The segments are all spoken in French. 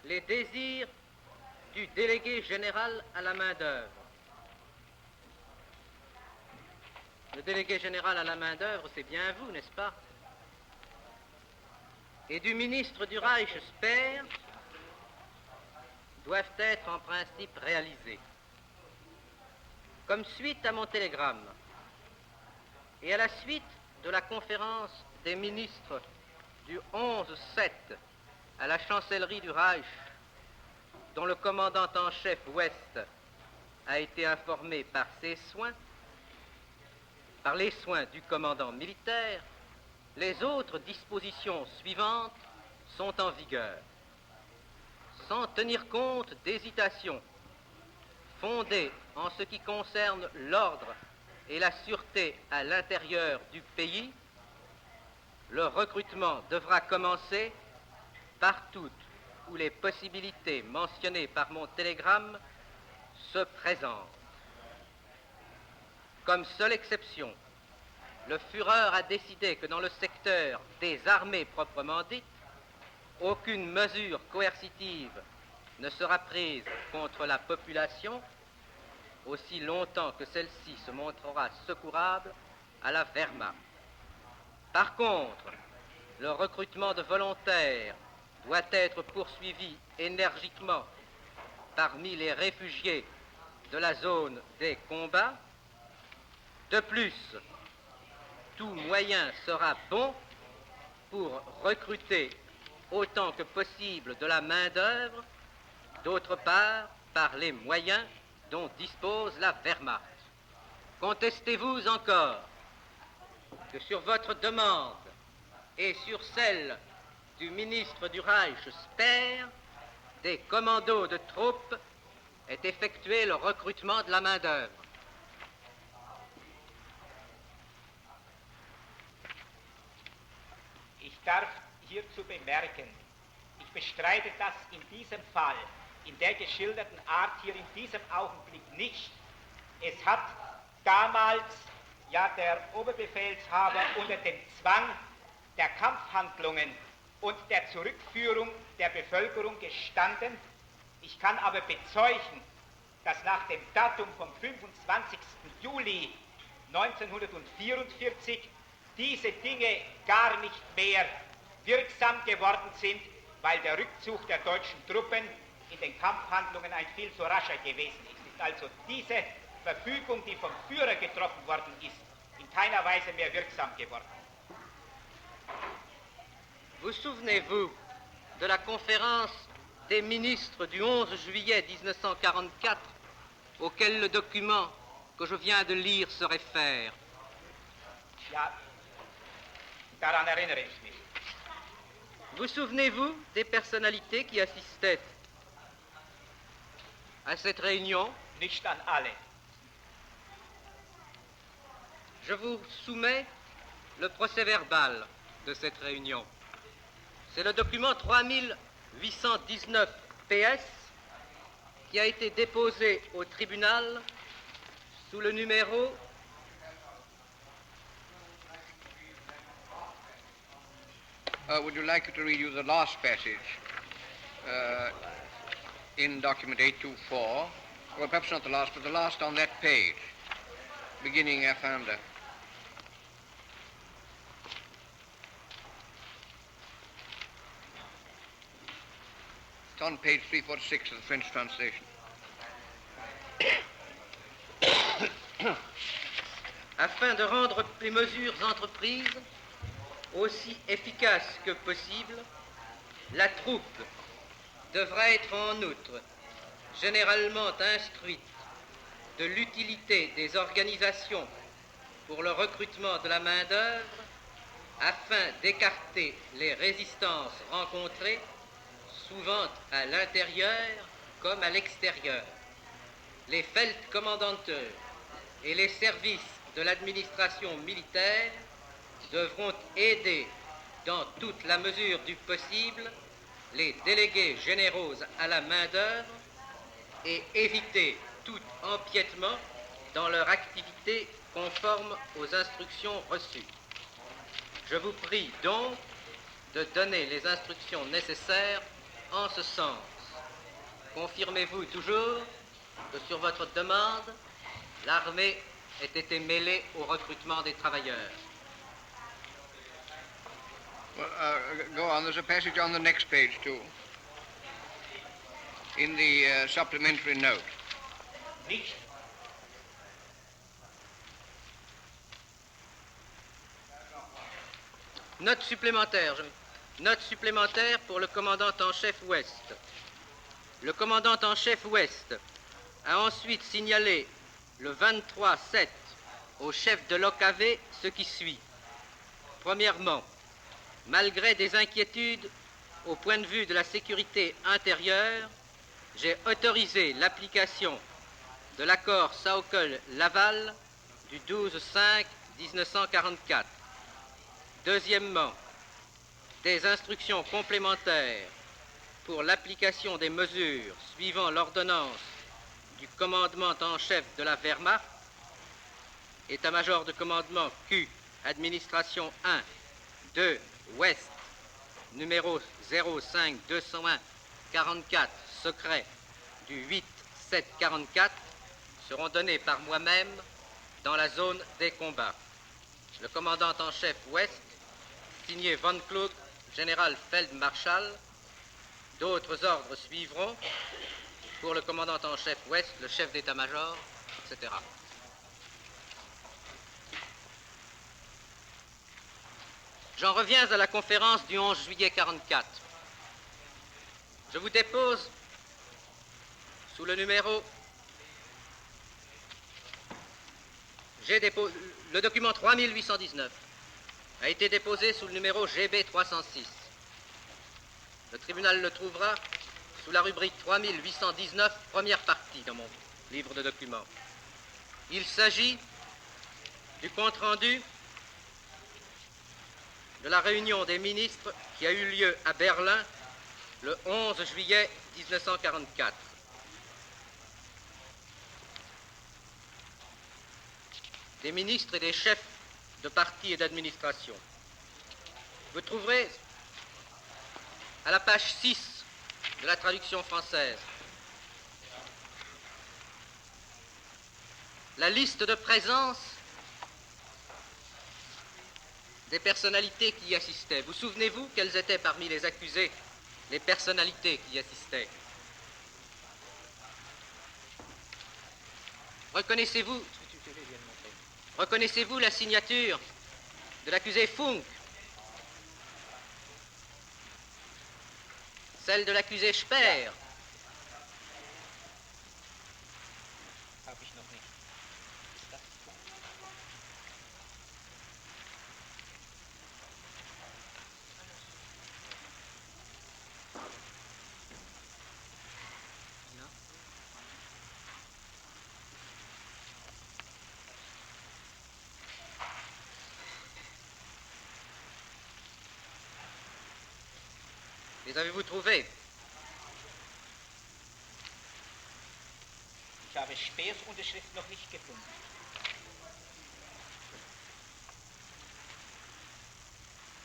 les désirs du délégué général à la main-d'œuvre. Le délégué général à la main-d'œuvre, c'est bien vous, n'est-ce pas? Et du ministre du Reich Speer doivent être en principe réalisés. Comme suite à mon télégramme et à la suite de la conférence des ministres du 11-7 à la chancellerie du Reich, dont le commandant en chef ouest a été informé par les soins du commandant militaire, les autres dispositions suivantes sont en vigueur. Sans tenir compte d'hésitations fondées en ce qui concerne l'ordre et la sûreté à l'intérieur du pays, le recrutement devra commencer partout où les possibilités mentionnées par mon télégramme se présentent. Comme seule exception, le Führer a décidé que dans le secteur des armées proprement dites, aucune mesure coercitive ne sera prise contre la population aussi longtemps que celle-ci se montrera secourable à la Wehrmacht. Par contre, le recrutement de volontaires doit être poursuivi énergiquement parmi les réfugiés de la zone des combats. De plus, tout moyen sera bon pour recruter autant que possible de la main-d'œuvre, d'autre part par les moyens dont dispose la Wehrmacht. Contestez-vous encore que sur votre demande et sur celle du ministre du Reich Speer, des commandos de troupes aient effectué le recrutement de la main-d'œuvre? Ich darf hierzu bemerken, ich bestreite das in diesem Fall, in der geschilderten Art hier in diesem Augenblick nicht. Es hat damals ja der Oberbefehlshaber unter dem Zwang der Kampfhandlungen und der Zurückführung der Bevölkerung gestanden. Ich kann aber bezeugen, dass nach dem Datum vom 25. Juli 1944 diese Dinge gar nicht mehr wirksam geworden sind, weil der Rückzug der deutschen Truppen in den Kampfhandlungen ein viel so rascher gewesen ist. Ist also diese Verfügung, die vom Führer getroffen worden ist, in keiner Weise mehr wirksam geworden. Vous souvenez-vous de la conférence des ministres du 11 juillet 1944 auquel le document que je viens de lire se réfère? Ja, daran erinnere ich mich. Vous souvenez-vous des personnalités qui assistaient à cette réunion? Nicht an alle. Je vous soumets le procès-verbal de cette réunion. C'est le document 3819 PS qui a été déposé au tribunal sous le numéro would you like to read you the last passage in document 824? Well, perhaps not the last, but the last on that page, beginning Afanda. It's on page 346 of the French translation. Afin de rendre les mesures entreprises aussi efficaces que possible, la troupe devra être en outre généralement instruite de l'utilité des organisations pour le recrutement de la main-d'œuvre afin d'écarter les résistances rencontrées souvent à l'intérieur comme à l'extérieur. Les Feldkommandanteurs et les services de l'administration militaire devront aider dans toute la mesure du possible les délégués généraux à la main-d'œuvre et éviter tout empiètement dans leur activité conforme aux instructions reçues. Je vous prie donc de donner les instructions nécessaires en ce sens. confirmez-vous toujours que sur votre demande, l'armée ait été mêlée au recrutement des travailleurs? Well, go on. There's a passage on the next page, too, in the supplementary note. Nicht. Note supplémentaire. Note supplémentaire pour le commandant en chef Ouest. Le commandant en chef Ouest a ensuite signalé le 23/7 au chef de l'OKV ce qui suit. Premièrement, malgré des inquiétudes au point de vue de la sécurité intérieure, j'ai autorisé l'application de l'accord Sauckel-Laval du 12/5/1944. Deuxièmement, des instructions complémentaires pour l'application des mesures suivant l'ordonnance du commandement en chef de la Wehrmacht, état-major de commandement Q, administration 1, 2, Ouest, numéro 05-201-44, secret du 8-7-44, seront donnés par moi-même dans la zone des combats. Le commandant en chef Ouest, signé Von Klug, général Feldmarschall. D'autres ordres suivront pour le commandant en chef Ouest, le chef d'état-major, etc. J'en reviens à la conférence du 11 juillet 1944. Je vous dépose sous le numéro... Le document 3819 a été déposé sous le numéro GB 306. Le tribunal le trouvera sous la rubrique 3819, première partie dans mon livre de documents. Il s'agit du compte-rendu de la réunion des ministres qui a eu lieu à Berlin le 11 juillet 1944. Des ministres et des chefs de parti et d'administration. Vous trouverez à la page 6 de la traduction française la liste de présence des personnalités qui y assistaient. Vous souvenez-vous quelles étaient parmi les accusés les personnalités qui y assistaient? Reconnaissez-vous la signature de l'accusé Funk? Celle de l'accusé Speer? Habe ich noch nicht. Ist das? Les avez-vous trouvés? Ich habe Speers Unterschrift noch nicht gefunden.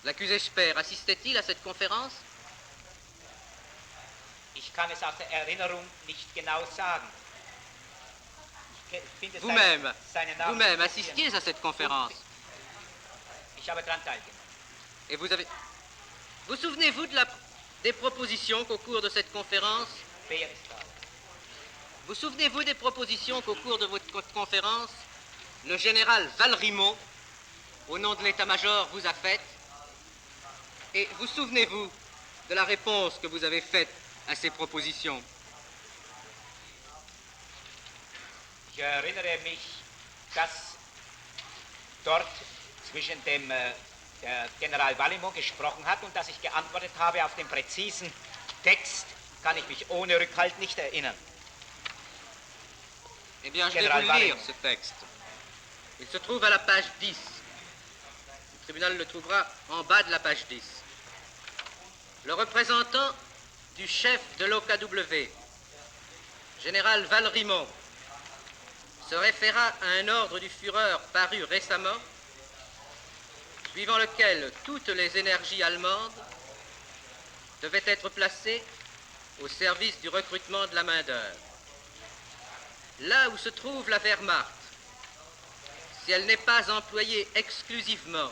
L'accusé Speer assistait-il à cette conférence? Ich kann es aus der Erinnerung nicht genau sagen. Ich finde seinen Namen Vous-même nicht assistiez à cette conférence. Ich habe daran teilgenommen. Et vous souvenez-vous des propositions qu'au cours de cette conférence, Speer ist da. vous souvenez-vous des propositions qu'au cours de votre conférence, le général Valrimont, au nom de l'état-major, vous a faites? Et vous souvenez-vous de la réponse que vous avez faite à ces propositions? Ich erinnere mich, dass dort zwischen dem General Vallimont gesprochen hat und dass ich geantwortet habe auf den präzisen Text, kann ich mich ohne Rückhalt nicht erinnern. Eh bien, je vais vous lire ce texte. Il se trouve à la page 10. Le tribunal le trouvera en bas de la page 10. Le représentant du chef de l'OKW, général Valrimont, se référa à un ordre du Führer paru récemment, suivant lequel toutes les énergies allemandes devaient être placées au service du recrutement de la main-d'œuvre. Là où se trouve la Wehrmacht, si elle n'est pas employée exclusivement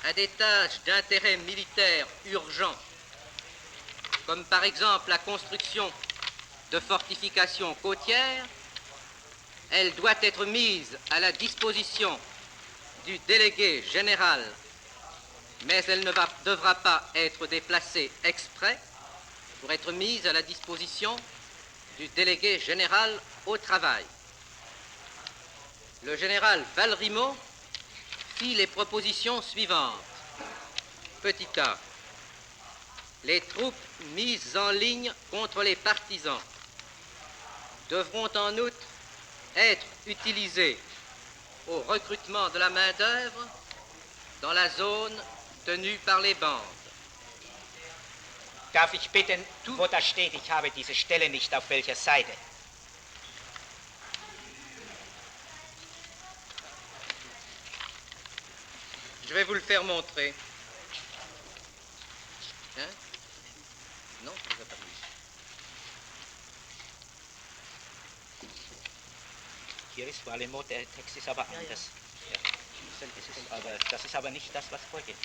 à des tâches d'intérêt militaire urgent, comme par exemple la construction de fortifications côtières, elle doit être mise à la disposition du délégué général, mais elle ne devra pas être déplacée exprès pour être mise à la disposition du délégué général au travail. Le général Valrimont fit les propositions suivantes. Petit a. Les troupes mises en ligne contre les partisans devront en outre être utilisées au recrutement de la main-d'œuvre dans la zone tenue par les bandes. Darf ich bitten, wo das steht, ich habe diese Stelle nicht, auf welcher Seite? Je vais vous le faire montrer. Hein? Non, je ne vous ai pas vu. Hier ist Vallemot, der Text ist aber anders. Ja. Das ist aber nicht das, was vorgeht.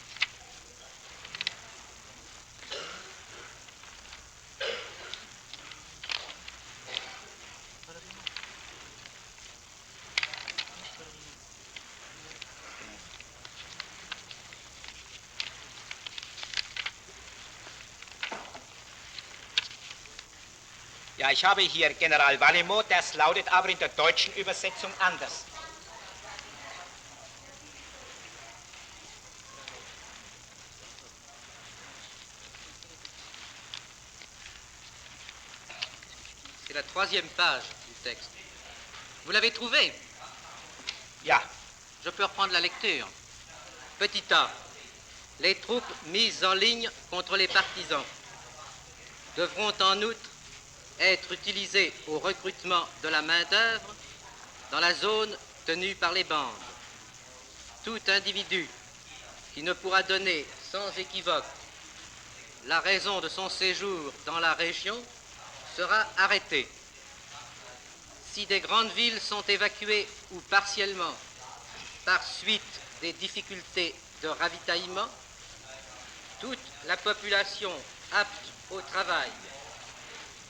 Ja, ich habe hier General Vallemot, das lautet aber in der deutschen Übersetzung anders. C'est la 3e page du texte. Vous l'avez trouvé? Ja. Je peux reprendre la lecture. Petit a. Les troupes mises en ligne contre les partisans devront en outre être utilisées au recrutement de la main-d'œuvre dans la zone tenue par les bandes. Tout individu qui ne pourra donner sans équivoque la raison de son séjour dans la région sera arrêté. Si des grandes villes sont évacuées ou partiellement par suite des difficultés de ravitaillement, toute la population apte au travail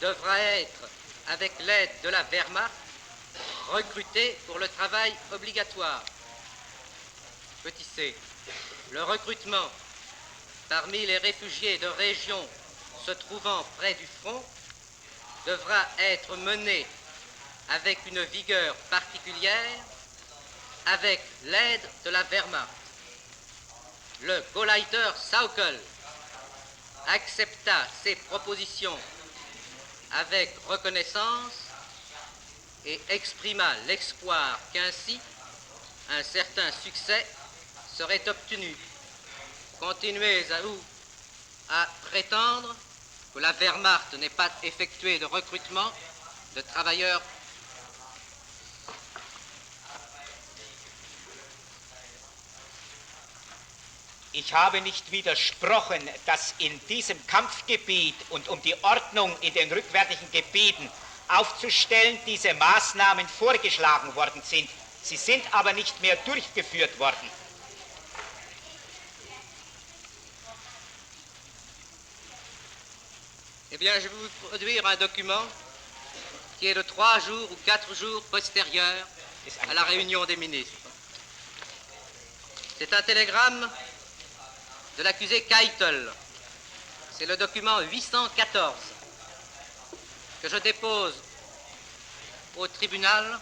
devra être, avec l'aide de la Wehrmacht, recrutée pour le travail obligatoire. Petit c. Le recrutement parmi les réfugiés de régions se trouvant près du front devra être mené avec une vigueur particulière, avec l'aide de la Wehrmacht. Le Gauleiter Saukel accepta ces propositions avec reconnaissance et exprima l'espoir qu'ainsi un certain succès serait obtenu. Continuez à prétendre que la Wehrmacht n'ait pas effectué de recrutement de travailleurs. Ich habe nicht widersprochen, dass in diesem Kampfgebiet und um die Ordnung in den rückwärtigen Gebieten aufzustellen, diese Maßnahmen vorgeschlagen worden sind. Sie sind aber nicht mehr durchgeführt worden. Eh bien, je vais vous produire un document qui est de 3 jours ou 4 jours postérieur à la réunion des ministres. C'est un télégramme de l'accusé Keitel. C'est le document 814 que je dépose au tribunal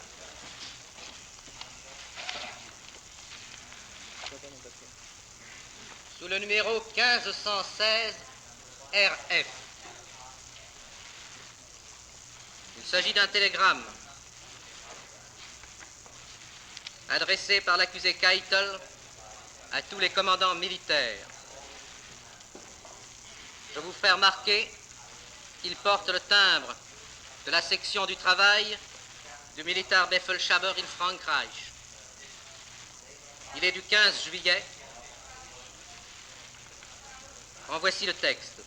sous le numéro 1516 RF. Il s'agit d'un télégramme adressé par l'accusé Keitel à tous les commandants militaires. Je vous fais remarquer qu'il porte le timbre de la section du travail du Militaire Befehlshaber in Frankreich. Il est du 15 juillet. En voici le texte.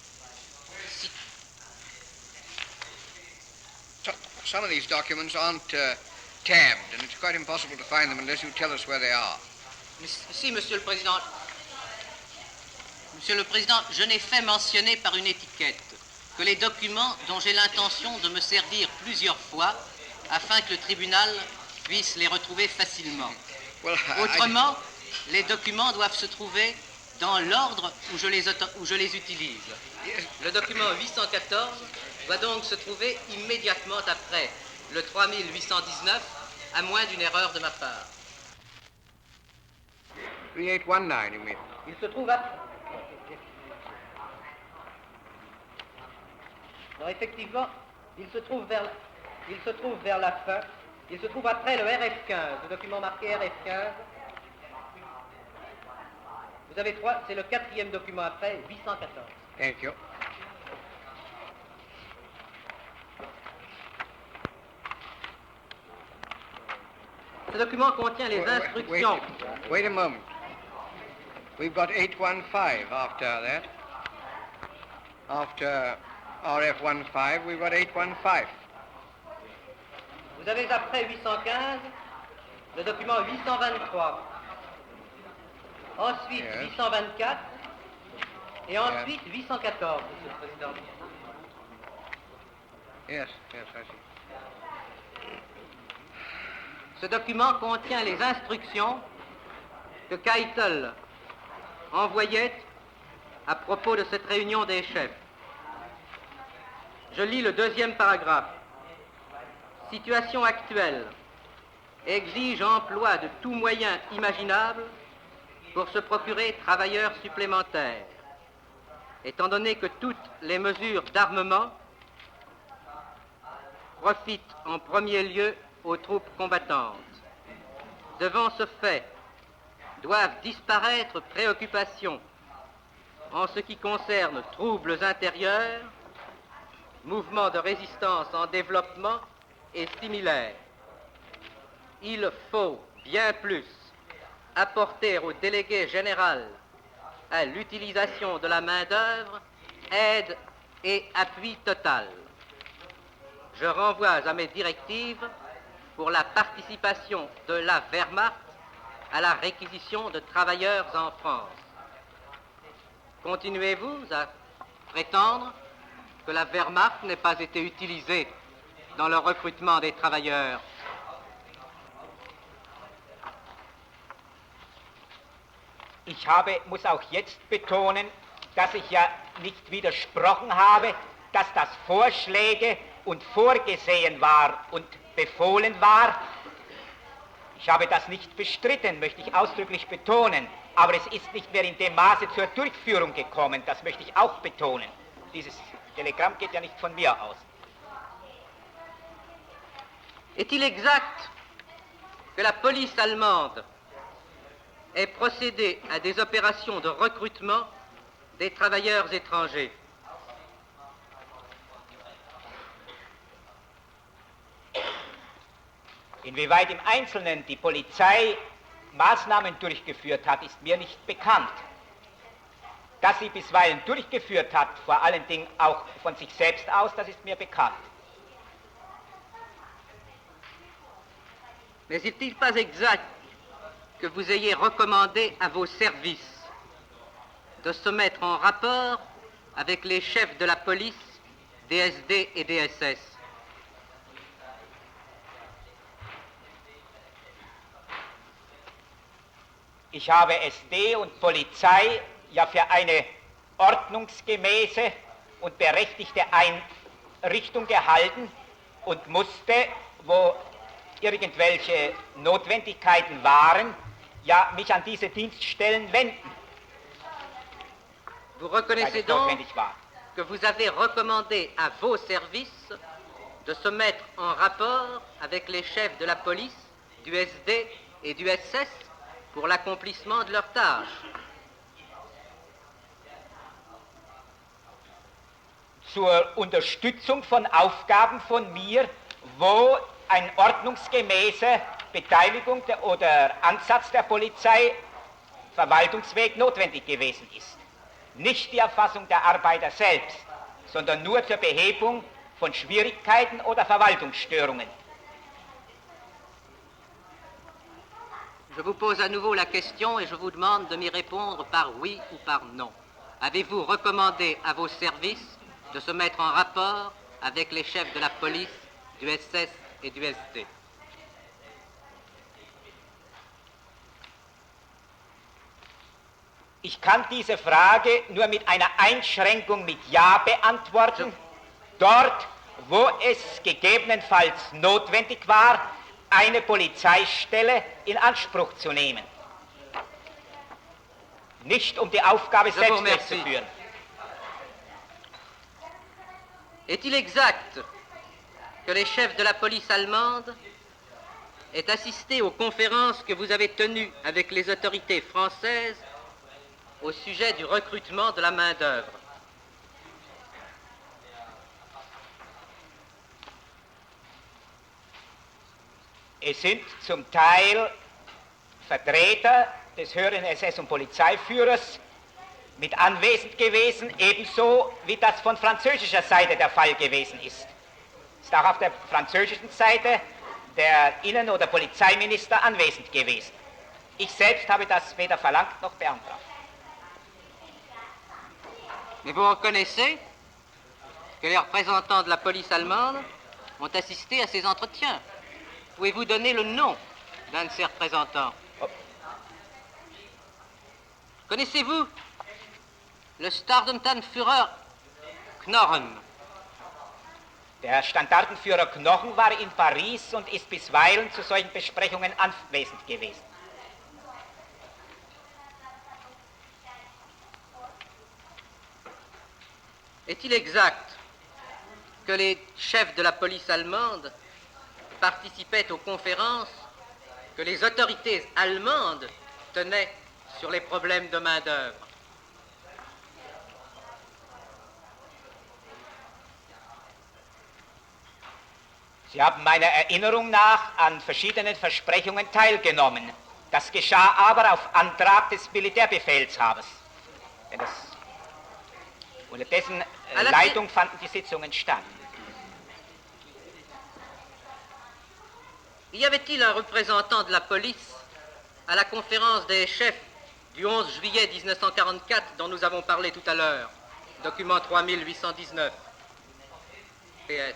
some of these documents aren't tabbed, and it's quite impossible to find them unless you tell us where they are. Si, Monsieur le Président. Monsieur le Président, je n'ai fait mentionner par une étiquette que les documents dont j'ai l'intention de me servir plusieurs fois afin que le tribunal puisse les retrouver facilement. Well, Autrement, les documents doivent se trouver dans l'ordre où je les utilise. Yes. Le document 814 doit donc se trouver immédiatement après le 3819, à moins d'une erreur de ma part. 3819, you mean? Il se trouve à... Non, effectivement, il se trouve vers la fin. Il se trouve après le RF15, le document marqué RF15. Vous avez trois, c'est le quatrième document après, 814. Thank you. Ce document contient les instructions. Wait a moment. We've got 815 after that. After RF15, we've got 815. Vous avez après 815 le document 823. Ensuite Yes. 824 et ensuite 814, Monsieur le Président. Yes, I see. Ce document contient les instructions que Keitel envoyait à propos de cette réunion des chefs. Je lis le deuxième paragraphe. Situation actuelle exige emploi de tout moyen imaginable pour se procurer travailleurs supplémentaires, étant donné que toutes les mesures d'armement profitent en premier lieu aux troupes combattantes. Devant ce fait, doivent disparaître préoccupations en ce qui concerne troubles intérieurs, mouvements de résistance en développement et similaires. Il faut bien plus apporter au délégué général à l'utilisation de la main-d'œuvre aide et appui total. Je renvoie à mes directives pour la participation de la Wehrmacht à la réquisition de travailleurs en France. Continuez-vous à prétendre que la Wehrmacht n'ait pas été utilisée dans le recrutement des travailleurs? Ich muss auch jetzt betonen, dass ich ja nicht widersprochen habe, dass das Vorschläge und vorgesehen war und befohlen war. Ich habe das nicht bestritten, möchte ich ausdrücklich betonen, aber es ist nicht mehr in dem Maße zur Durchführung gekommen, das möchte ich auch betonen. Dieses Telegramm geht ja nicht von mir aus. Est-il exact que la police allemande ait procédé à des opérations de recrutement des travailleurs étrangers? Inwieweit im Einzelnen die Polizei Maßnahmen durchgeführt hat, ist mir nicht bekannt. Dass sie bisweilen durchgeführt hat, vor allen Dingen auch von sich selbst aus, das ist mir bekannt. Mais est-il pas exact que vous ayez recommandé à vos services de se mettre en rapport avec les chefs de la police, des SD et des SS? Ich habe SD und Polizei ja für eine ordnungsgemäße und berechtigte Einrichtung gehalten und musste, wo irgendwelche Notwendigkeiten waren, ja mich an diese Dienststellen wenden. Vous reconnaissez donc notwendig war. que vous avez recommandé à vos services de se mettre en rapport avec les chefs de la police, du SD et du SS pour l'accomplissement de leurs tâches. Zur Unterstützung von Aufgaben von mir, wo eine ordnungsgemäße Beteiligung oder Ansatz der Polizei Verwaltungsweg notwendig gewesen ist. Nicht die Erfassung der Arbeiter selbst, sondern nur zur Behebung von Schwierigkeiten oder Verwaltungsstörungen? Je vous pose à nouveau la question et je vous demande de m'y répondre par oui ou par non. Avez-vous recommandé à vos services de se mettre en rapport avec les chefs de la police, du SS et du SD? Ich kann diese Frage nur mit einer Einschränkung mit Ja beantworten. Dort, wo es gegebenenfalls notwendig war, eine Polizeistelle in Anspruch zu nehmen. Nicht um die Aufgabe selbst durchzuführen. Est-il exact que les chefs de la police allemande aient assisté aux conférences que vous avez tenues avec les autorités françaises au sujet du recrutement de la main-d'œuvre? Es sind zum Teil Vertreter des höheren SS- und Polizeiführers mit anwesend gewesen, ebenso wie das von französischer Seite der Fall gewesen ist. Ist auch auf der französischen Seite der Innen- oder Polizeiminister anwesend gewesen. Ich selbst habe das weder verlangt noch beantragt. Mais vous reconnaissez que les représentants de la police allemande ont assisté à ces entretiens. Pouvez-vous donner le nom d'un de ces représentants? Connaissez-vous le Standartenführer Knochen? Der Standartenführer Knochen war in Paris und ist bisweilen zu solchen Besprechungen anwesend gewesen. Est-il exact que les chefs de la police allemande participaient aux conférences que les autorités allemandes tenaient sur les problèmes de main-d'œuvre? Sie haben meiner Erinnerung nach an verschiedenen Versprechungen teilgenommen. Das geschah aber auf Antrag des Militärbefehlshabers. Unter dessen Leitung fanden die Sitzungen statt. Y avait-il un représentant de la police à la conférence des chefs du 11 juillet 1944 dont nous avons parlé tout à l'heure? Document 3819. PS.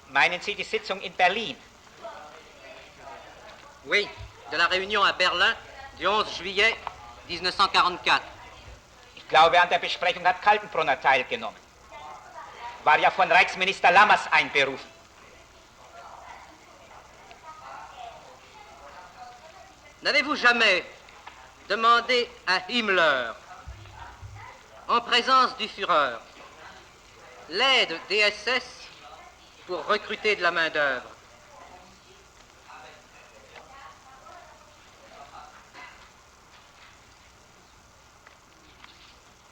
Meinen Sie die Sitzung in Berlin? Oui, de la réunion à Berlin du 11 juillet 1944. Ich glaube, an der Besprechung hat Kaltenbrunner teilgenommen. War ja von Reichsminister Lammers einberufen. N'avez-vous jamais demandé à Himmler, en présence du Führer, l'aide des SS pour recruter de la main-d'œuvre?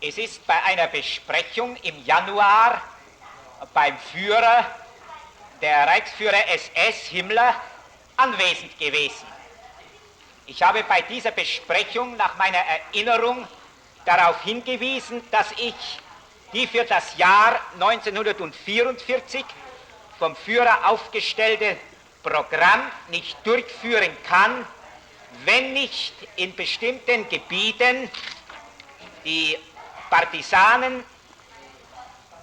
Es ist bei einer Besprechung im Januar beim Führer, der Reichsführer SS Himmler, anwesend gewesen. Ich habe bei dieser Besprechung nach meiner Erinnerung darauf hingewiesen, dass ich die für das Jahr 1944 vom Führer aufgestellte Programm nicht durchführen kann, wenn nicht in bestimmten Gebieten die Partisanen,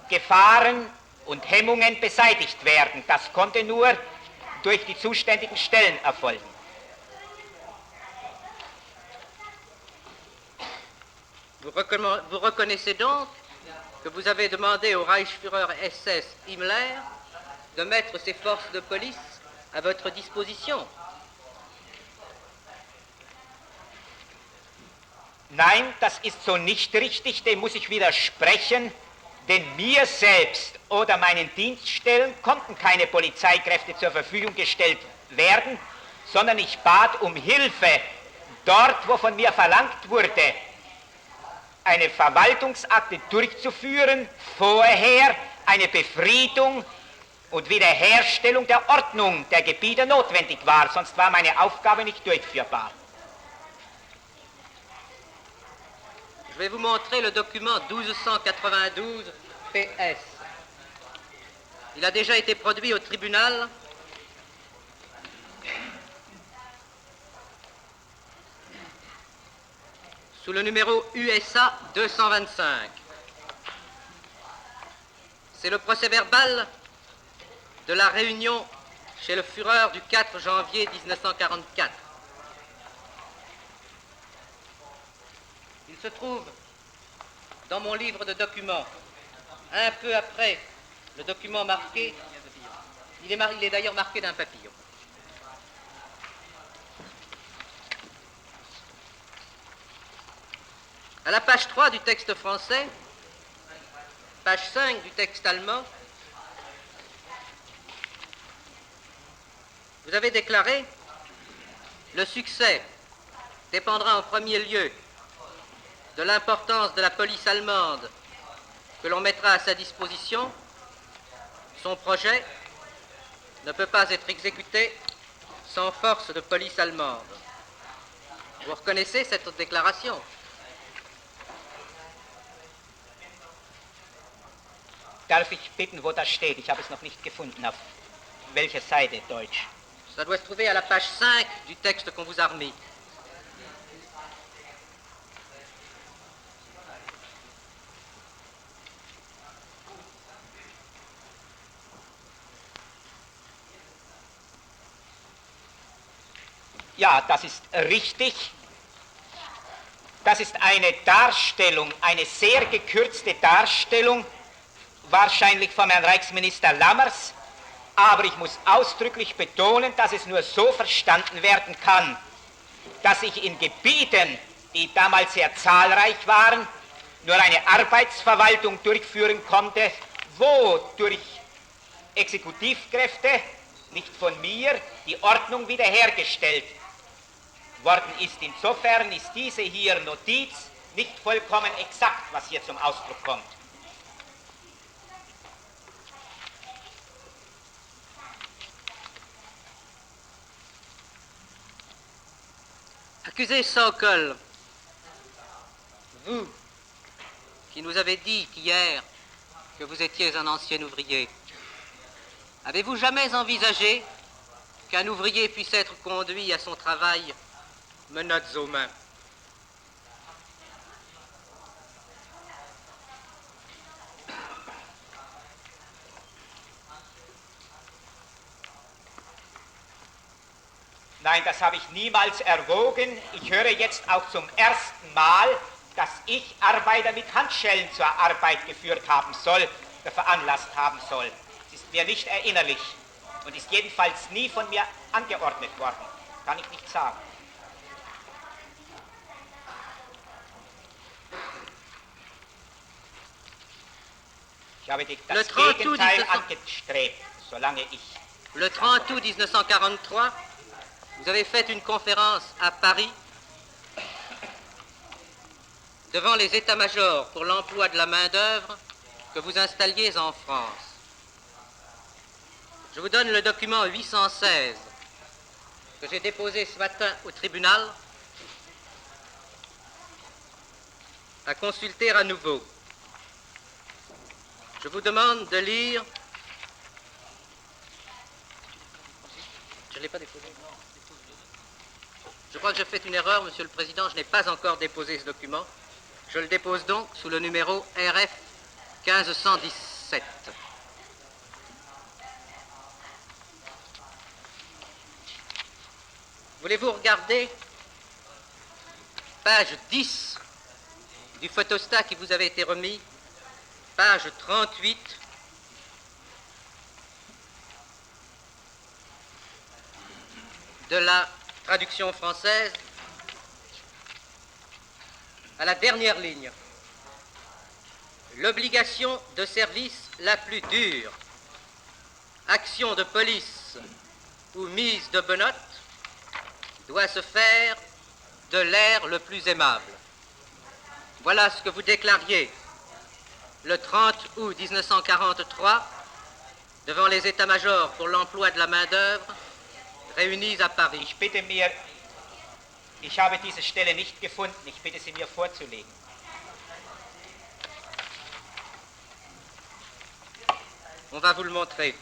Gefahren und Hemmungen beseitigt werden. Das konnte nur durch die zuständigen Stellen erfolgen. Vous reconnaissez donc que vous avez demandé au Reichsführer SS Himmler de mettre ses forces de police à votre disposition? Nein, das ist so nicht richtig, dem muss ich widersprechen, denn mir selbst oder meinen Dienststellen konnten keine Polizeikräfte zur Verfügung gestellt werden, sondern ich bat um Hilfe dort, wo von mir verlangt wurde, eine Verwaltungsakte durchzuführen, vorher eine Befriedung und Wiederherstellung der Ordnung der Gebiete notwendig war, sonst war meine Aufgabe nicht durchführbar. Je vais vous montrer le document 1292 PS. Il a déjà été produit au tribunal. Sous le numéro USA 225. C'est le procès-verbal de la réunion chez le Führer du 4 janvier 1944. Il se trouve dans mon livre de documents, un peu après le document marqué, il est d'ailleurs marqué d'un papillon. À la page 3 du texte français, page 5 du texte allemand, vous avez déclaré « Le succès dépendra en premier lieu de l'importance de la police allemande que l'on mettra à sa disposition. Son projet ne peut pas être exécuté sans force de police allemande. » Vous reconnaissez cette déclaration? Darf ich bitten, wo das steht? Ich habe es noch nicht gefunden. Auf welcher Seite Deutsch? Ça doit se trouver à la page 5 du texte qu'on vous a remis. Ja, das ist richtig. Das ist eine Darstellung, eine sehr gekürzte Darstellung, wahrscheinlich von Herrn Reichsminister Lammers, aber ich muss ausdrücklich betonen, dass es nur so verstanden werden kann, dass ich in Gebieten, die damals sehr zahlreich waren, nur eine Arbeitsverwaltung durchführen konnte, wo durch Exekutivkräfte, nicht von mir, die Ordnung wiederhergestellt worden ist. Insofern ist diese hier Notiz nicht vollkommen exakt, was hier zum Ausdruck kommt. Accusé Sokol, vous qui nous avez dit qu'hier que vous étiez un ancien ouvrier, avez-vous jamais envisagé qu'un ouvrier puisse être conduit à son travail menottes aux mains? Nein, das habe ich niemals erwogen. Ich höre jetzt auch zum ersten Mal, dass ich Arbeiter mit Handschellen zur Arbeit geführt haben soll, veranlasst haben soll. Es ist mir nicht erinnerlich und ist jedenfalls nie von mir angeordnet worden. Kann ich nicht sagen. Ich habe das Gegenteil angestrebt, solange ich... Le 30 août 1943, vous avez fait une conférence à Paris devant les états-majors pour l'emploi de la main-d'œuvre que vous installiez en France. Je vous donne le document 816 que j'ai déposé ce matin au tribunal à consulter à nouveau. Je vous demande de lire... Je ne l'ai pas déposé. Je crois que j'ai fait une erreur, Monsieur le Président. Je n'ai pas encore déposé ce document. Je le dépose donc sous le numéro RF 1517. Voulez-vous regarder page 10 du photostat qui vous avait été remis, page 38, de la traduction française, à la dernière ligne. L'obligation de service la plus dure, action de police ou mise de benoît, doit se faire de l'air le plus aimable. Voilà ce que vous déclariez le 30 août 1943 devant les états-majors pour l'emploi de la main-d'œuvre réunis à Paris. Ich habe diese Stelle nicht gefunden. Ich bitte Sie, mir vorzulegen. On va vous le montrer.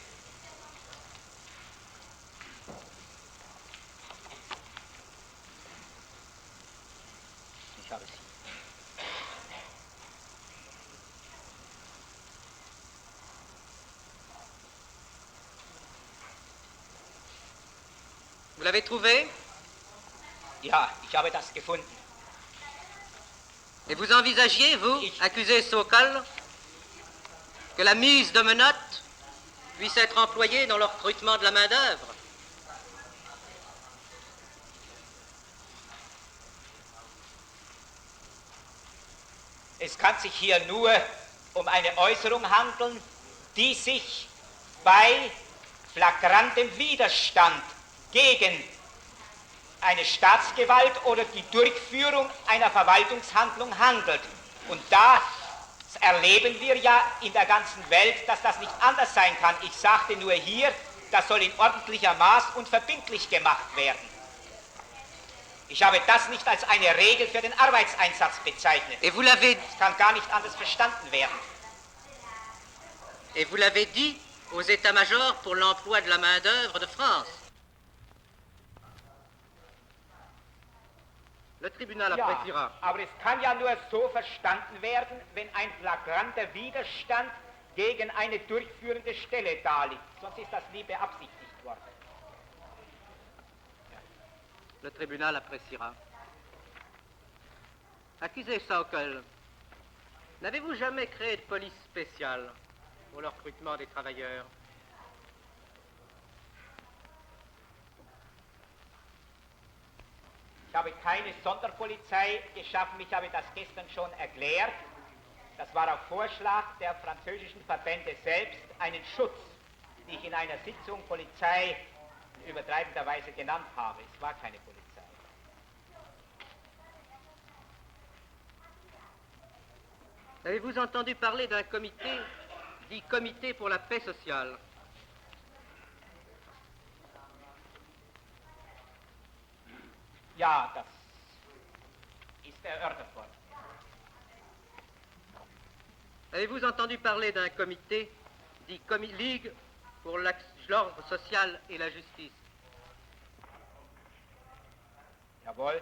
Ich habe sie. Vous l'avez trouvé? Ja, ich habe das gefunden. Et vous envisagiez, vous, accusé Sokol, que la mise de menottes puisse être employée dans le recrutement de la main-d'œuvre? Es kann sich hier nur um eine Äußerung handeln, die sich bei flagrantem Widerstand gegen eine Staatsgewalt oder die Durchführung einer Verwaltungshandlung handelt. Und da erleben wir ja in der ganzen Welt, dass das nicht anders sein kann. Ich sagte nur hier, das soll in ordentlicher Maß und verbindlich gemacht werden. Ich habe das nicht als eine Regel für den Arbeitseinsatz bezeichnet. Et vous l'avez Es kann gar nicht anders verstanden werden. dit aux états-majors pour l'emploi de la main-d'œuvre de France. Le tribunal appréciera. Aber es kann ja nur so verstanden werden, wenn ein flagranter Widerstand gegen eine durchführende Stelle daliegt. Sonst ist das nie beabsichtigt worden. Le tribunal appréciera. Accusé Sokol, n'avez-vous jamais créé de police spéciale pour le recrutement des travailleurs? Ich habe keine Sonderpolizei geschaffen, ich habe das gestern schon erklärt. Das war auf Vorschlag der französischen Verbände selbst einen Schutz, den ich in einer Sitzung Polizei übertreibenderweise genannt habe. Es war keine Polizei. Avez-vous entendu parler d'un comité dit Comité pour la paix sociale? Ja, das ist erörtert worden. Avez-vous entendu parler d'un comité dit Ligue pour l'ordre social et la justice? Jawohl.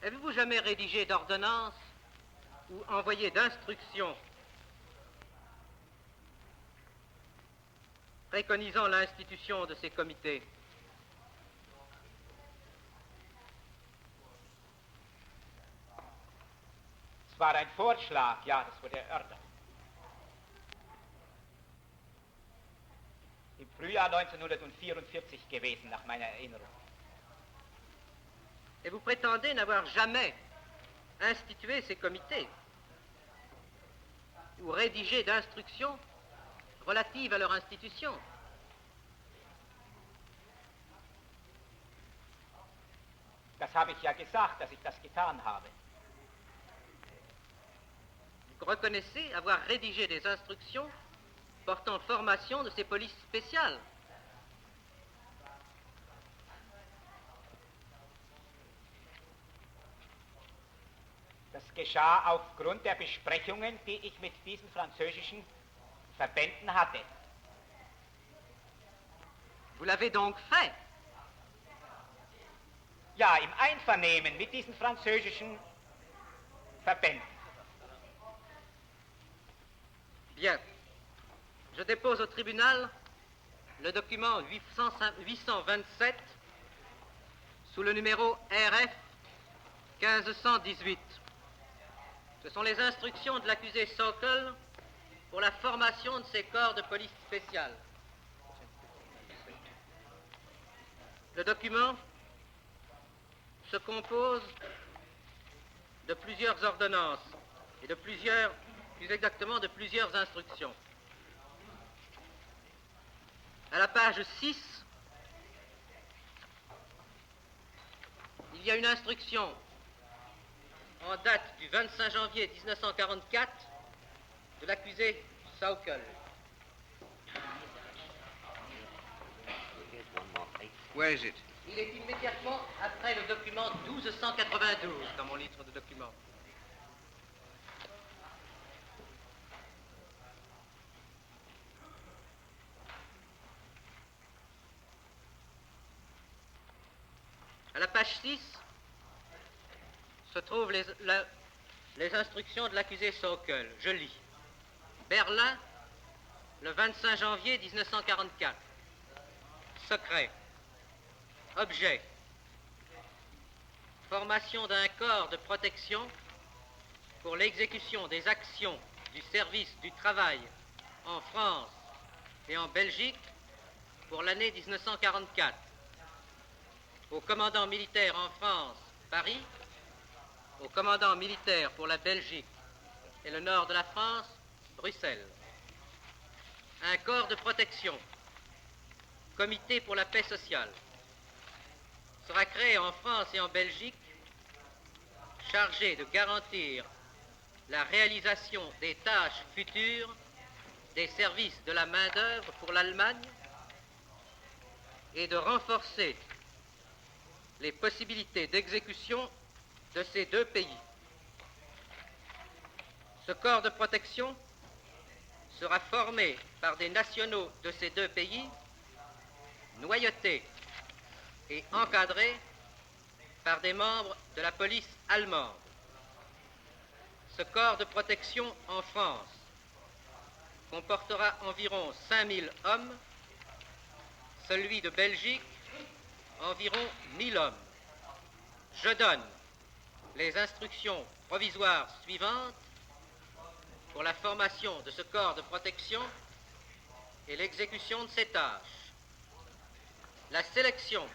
Avez-vous jamais rédigé d'ordonnance ou envoyé d'instructions préconisant l'institution de ces comités? Es war ein Vorschlag, ja, das wurde erörtert. Im Frühjahr 1944 gewesen, nach meiner Erinnerung. Et vous prétendez n'avoir jamais institué ces comités ou rédigé d'instructions relatives à leur institution? Das habe ich ja gesagt, dass ich das getan habe. Vous reconnaissez avoir rédigé des instructions portant formation de ces polices spéciales? Das geschah aufgrund der Besprechungen, die ich mit diesen französischen Verbänden hatte. Vous l'avez donc fait? Ja, im Einvernehmen mit diesen französischen Verbänden. Bien. Je dépose au tribunal le document 827 sous le numéro RF 1518. Ce sont les instructions de l'accusé Sokol pour la formation de ces corps de police spéciale. Le document se compose de plusieurs ordonnances et de plus exactement de plusieurs instructions. À la page 6, il y a une instruction en date du 25 janvier 1944 de l'accusé Sokol. Where is it? Il est immédiatement après le document 1292 dans mon livre de documents. À la page 6 se trouvent les instructions de l'accusé Sauckel. Je lis. Berlin, le 25 janvier 1944. Secret. Objet. Formation d'un corps de protection pour l'exécution des actions du service du travail en France et en Belgique pour l'année 1944. Au commandant militaire en France, Paris, au commandant militaire pour la Belgique et le nord de la France, Bruxelles. Un corps de protection, comité pour la paix sociale, sera créé en France et en Belgique, chargé de garantir la réalisation des tâches futures des services de la main-d'œuvre pour l'Allemagne et de renforcer les possibilités d'exécution de ces deux pays. Ce corps de protection sera formé par des nationaux de ces deux pays, noyautés et encadrés par des membres de la police allemande. Ce corps de protection en France comportera environ 5000 hommes, celui de Belgique environ 1000 hommes. Je donne les instructions provisoires suivantes pour la formation de ce corps de protection et l'exécution de ses tâches. La sélection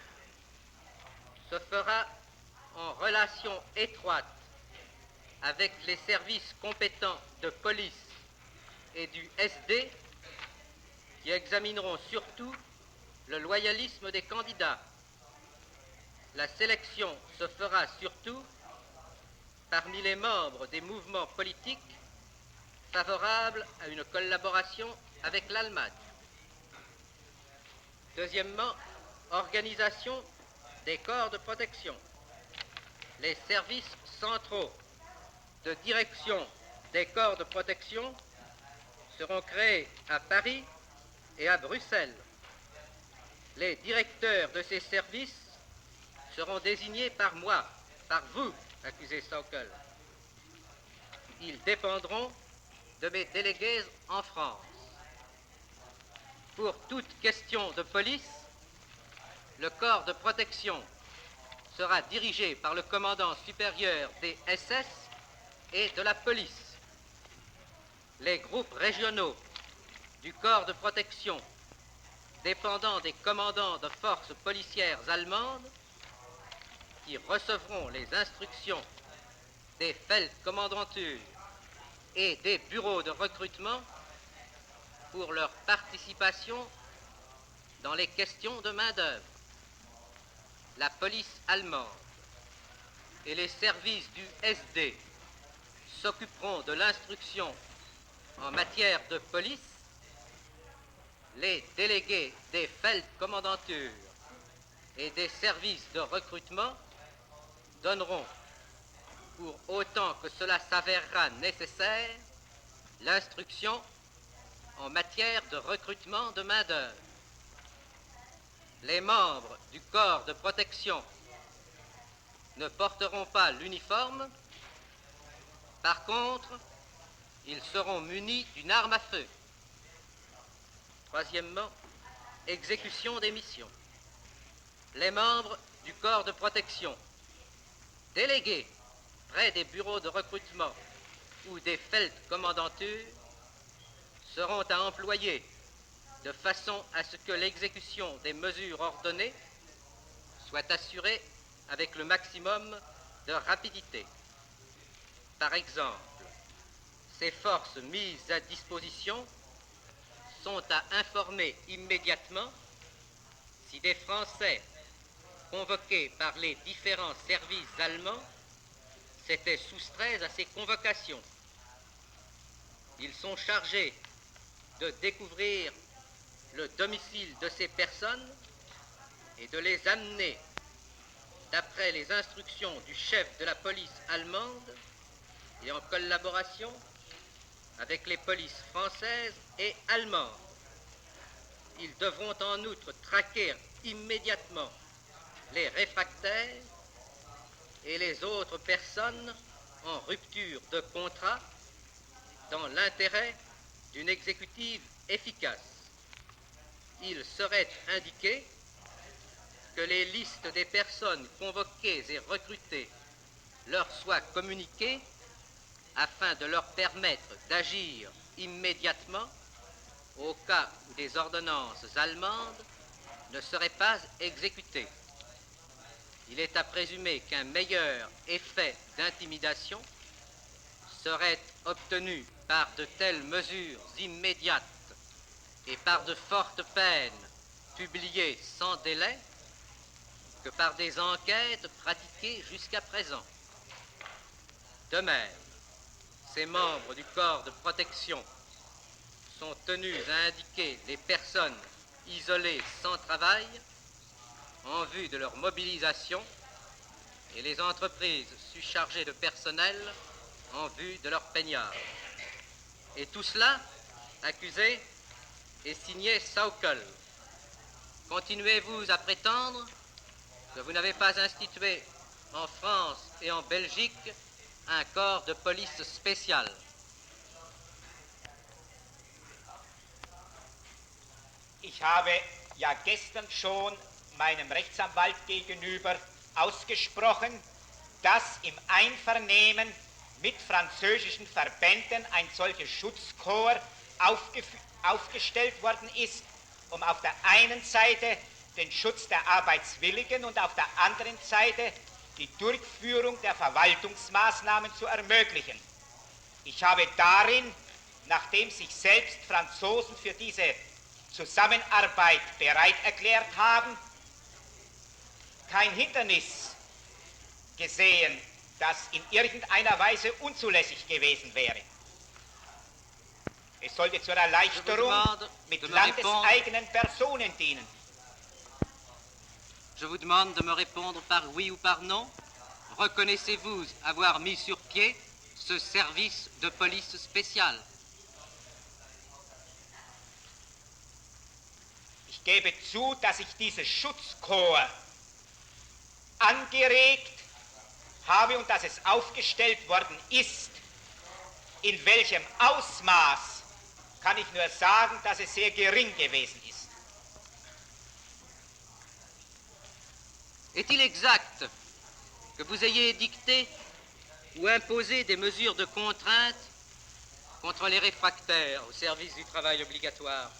se fera en relation étroite avec les services compétents de police et du SD qui examineront surtout le loyalisme des candidats. La sélection se fera surtout parmi les membres des mouvements politiques favorables à une collaboration avec l'Allemagne. Deuxièmement, organisation des corps de protection. Les services centraux de direction des corps de protection seront créés à Paris et à Bruxelles. Les directeurs de ces services seront désignés par moi, par vous, accusé Sauckel. Ils dépendront de mes délégués en France. Pour toute question de police, le corps de protection sera dirigé par le commandant supérieur des SS et de la police. Les groupes régionaux du corps de protection dépendant des commandants de forces policières allemandes qui recevront les instructions des Feldkommandantures et des bureaux de recrutement pour leur participation dans les questions de main-d'œuvre. La police allemande et les services du SD s'occuperont de l'instruction en matière de police. Les délégués des Feldkommandantures et des services de recrutement donneront, pour autant que cela s'avérera nécessaire, l'instruction en matière de recrutement de main-d'œuvre. Les membres du corps de protection ne porteront pas l'uniforme. Par contre, ils seront munis d'une arme à feu. Troisièmement, exécution des missions. Les membres du corps de protection, délégués près des bureaux de recrutement ou des Feldkommandantures, seront à employer de façon à ce que l'exécution des mesures ordonnées soit assurée avec le maximum de rapidité. Par exemple, ces forces mises à disposition sont à informer immédiatement si des Français convoqués par les différents services allemands s'étaient soustraits à ces convocations. Ils sont chargés de découvrir le domicile de ces personnes et de les amener, d'après les instructions du chef de la police allemande et en collaboration avec les polices françaises et allemandes. Ils devront en outre traquer immédiatement les réfractaires et les autres personnes en rupture de contrat dans l'intérêt d'une exécutive efficace. Il serait indiqué que les listes des personnes convoquées et recrutées leur soient communiquées afin de leur permettre d'agir immédiatement au cas où des ordonnances allemandes ne seraient pas exécutées. Il est à présumer qu'un meilleur effet d'intimidation serait obtenu par de telles mesures immédiates et par de fortes peines publiées sans délai que par des enquêtes pratiquées jusqu'à présent. De même, ces membres du corps de protection sont tenus à indiquer les personnes isolées sans travail en vue de leur mobilisation et les entreprises surchargées de personnel en vue de leur peignard. Et tout cela, accusé, est signé Sauckel. Continuez-vous à prétendre que vous n'avez pas institué en France et en Belgique un corps de police spécial? Ich habe ja gestern schon meinem Rechtsanwalt gegenüber ausgesprochen, dass im Einvernehmen mit französischen Verbänden ein solches Schutzkorps aufgestellt worden ist, um auf der einen Seite den Schutz der Arbeitswilligen und auf der anderen Seite die Durchführung der Verwaltungsmaßnahmen zu ermöglichen. Ich habe darin, nachdem sich selbst Franzosen für diese Zusammenarbeit bereit erklärt haben, kein Hindernis gesehen, das in irgendeiner Weise unzulässig gewesen wäre. Es sollte zur Erleichterung mit landeseigenen Personen dienen. Je vous demande de me répondre par oui ou par non. Reconnaissez-vous avoir mis sur pied ce service de police spéciale? Ich gebe zu, dass ich dieses Schutzkorps angeregt habe und dass es aufgestellt worden ist. In welchem Ausmaß kann ich nur sagen, dass es sehr gering gewesen ist. Est-il exact que vous ayez dicté ou imposé des mesures de contrainte contre les réfractaires au service du travail obligatoire?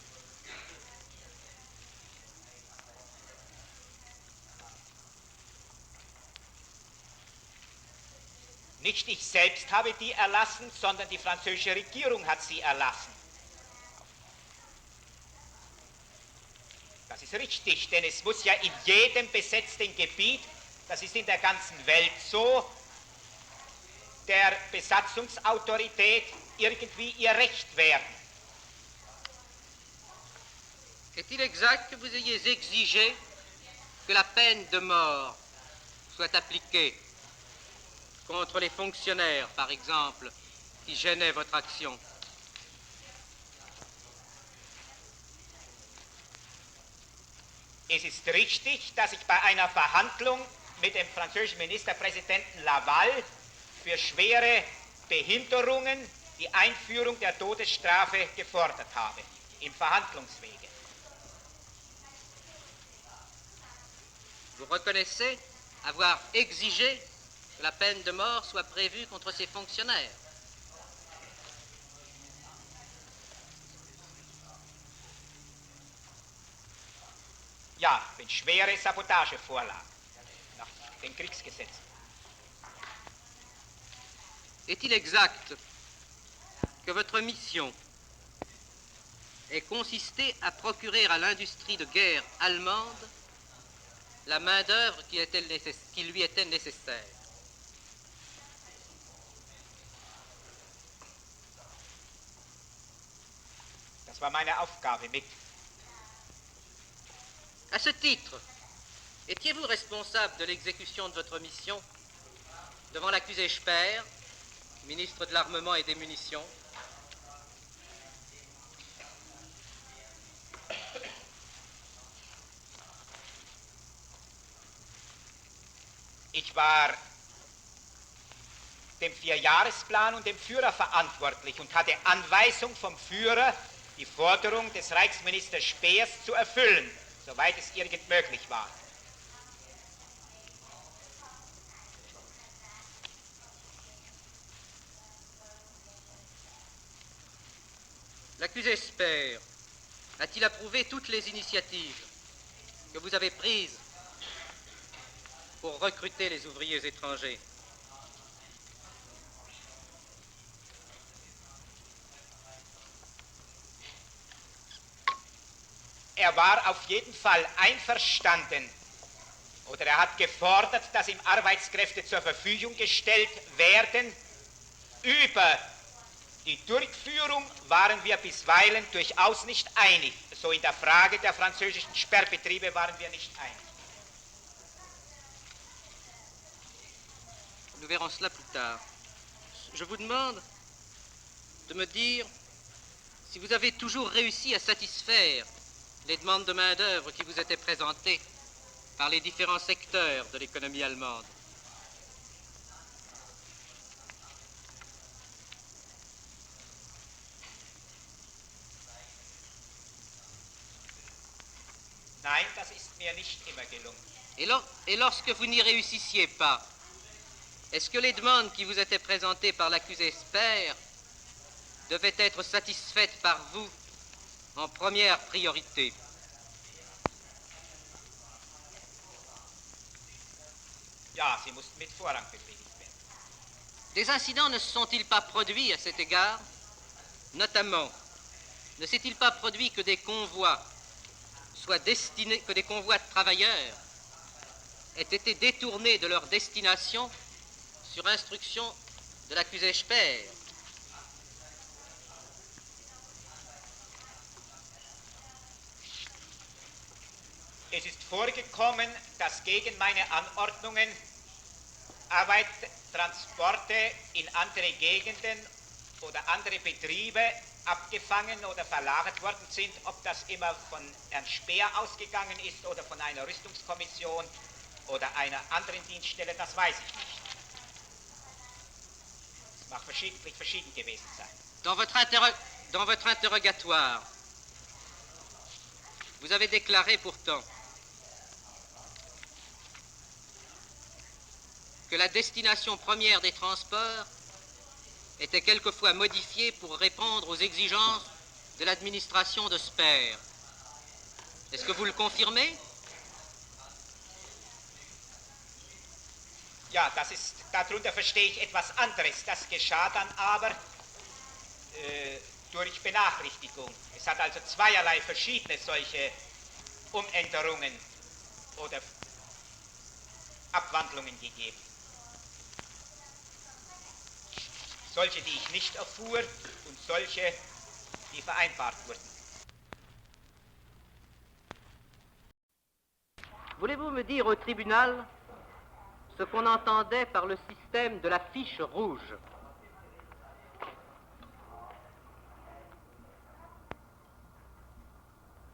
Nicht ich selbst habe die erlassen, sondern die französische Regierung hat sie erlassen. Das ist richtig, denn es muss ja in jedem besetzten Gebiet, das ist in der ganzen Welt so, der Besatzungsautorität irgendwie ihr Recht werden. Est-il exact que vous ayez exigé que la peine de mort soit appliquée contre les fonctionnaires, par exemple, qui gênaient votre action? Es ist richtig, dass ich bei einer Verhandlung mit dem französischen Ministerpräsidenten Laval für schwere Behinderungen die Einführung der Todesstrafe gefordert habe, im Verhandlungswege. Vous reconnaissez avoir exigé que la peine de mort soit prévue contre ces fonctionnaires? Ja, wenn schwere Sabotage vorlag, nach den Kriegsgesetzen. Est-il exact que votre mission ait consisté à procurer à l'industrie de guerre allemande la main-d'œuvre qui lui était nécessaire? Das war meine Aufgabe mit. À ce titre, étiez-vous responsable de l'exécution de votre mission devant l'accusé Speer, ministre de l'Armement et des Munitions? war dem Vierjahresplan und dem Führer verantwortlich und hatte Anweisung vom Führer, die Forderung des Reichsministers Speers zu erfüllen, soweit es irgend möglich war. L'accusé Speer a-t-il approuvé toutes les initiatives que vous avez prises pour recruter les ouvriers étrangers? Er war auf jeden Fall einverstanden oder er hat gefordert, dass ihm Arbeitskräfte zur Verfügung gestellt werden. Über die Durchführung waren wir bisweilen durchaus nicht einig. So in der Frage der französischen Sperrbetriebe waren wir nicht einig. Nous verrons cela plus tard. Je vous demande de me dire si vous avez toujours réussi à satisfaire les demandes de main-d'œuvre qui vous étaient présentées par les différents secteurs de l'économie allemande. Nein, das ist mir nicht immer gelungen. Et lorsque vous n'y réussissiez pas, est-ce que les demandes qui vous étaient présentées par l'accusé Speer devaient être satisfaites par vous en première priorité? Ja, sie mussten mit Vorrang befriedigt werden. Des incidents ne se sont-ils pas produits à cet égard? Notamment, ne s'est-il pas produit que des convois que des convois de travailleurs aient été détournés de leur destination sur instruction de l'accusé Speer? Es ist vorgekommen, dass gegen meine Anordnungen Arbeitstransporte in andere Gegenden oder andere Betriebe abgefangen oder verlagert worden sind. Ob das immer von Herrn Speer ausgegangen ist oder von einer Rüstungskommission oder einer anderen Dienststelle, das weiß ich nicht. Es mag verschieden gewesen sein. Dans votre interrogatoire, vous avez déclaré pourtant que la destination première des transports était quelquefois modifiée pour répondre aux exigences de l'administration de Speer. Est-ce que vous le confirmez? Ja, darunter verstehe ich etwas anderes. Das geschah dann aber durch Benachrichtigung. Es hat also zweierlei verschiedene solche Umänderungen oder Abwandlungen gegeben. Solche, die ich nicht erfuhr und solche, die vereinbart wurden. Voulez-vous me dire au tribunal ce qu'on entendait par le système de la fiche rouge?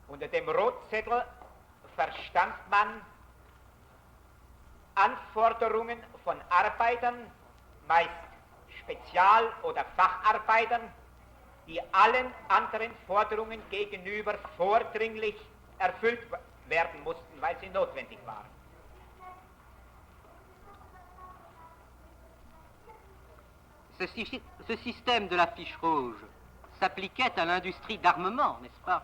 Unter dem Rotzettel verstand man Anforderungen von Arbeitern, meist Spezial- oder Facharbeitern, die allen anderen Forderungen gegenüber vordringlich erfüllt werden mussten, weil sie notwendig waren. Ce système de la fiche rouge s'appliquait à l'industrie d'armement, n'est-ce pas?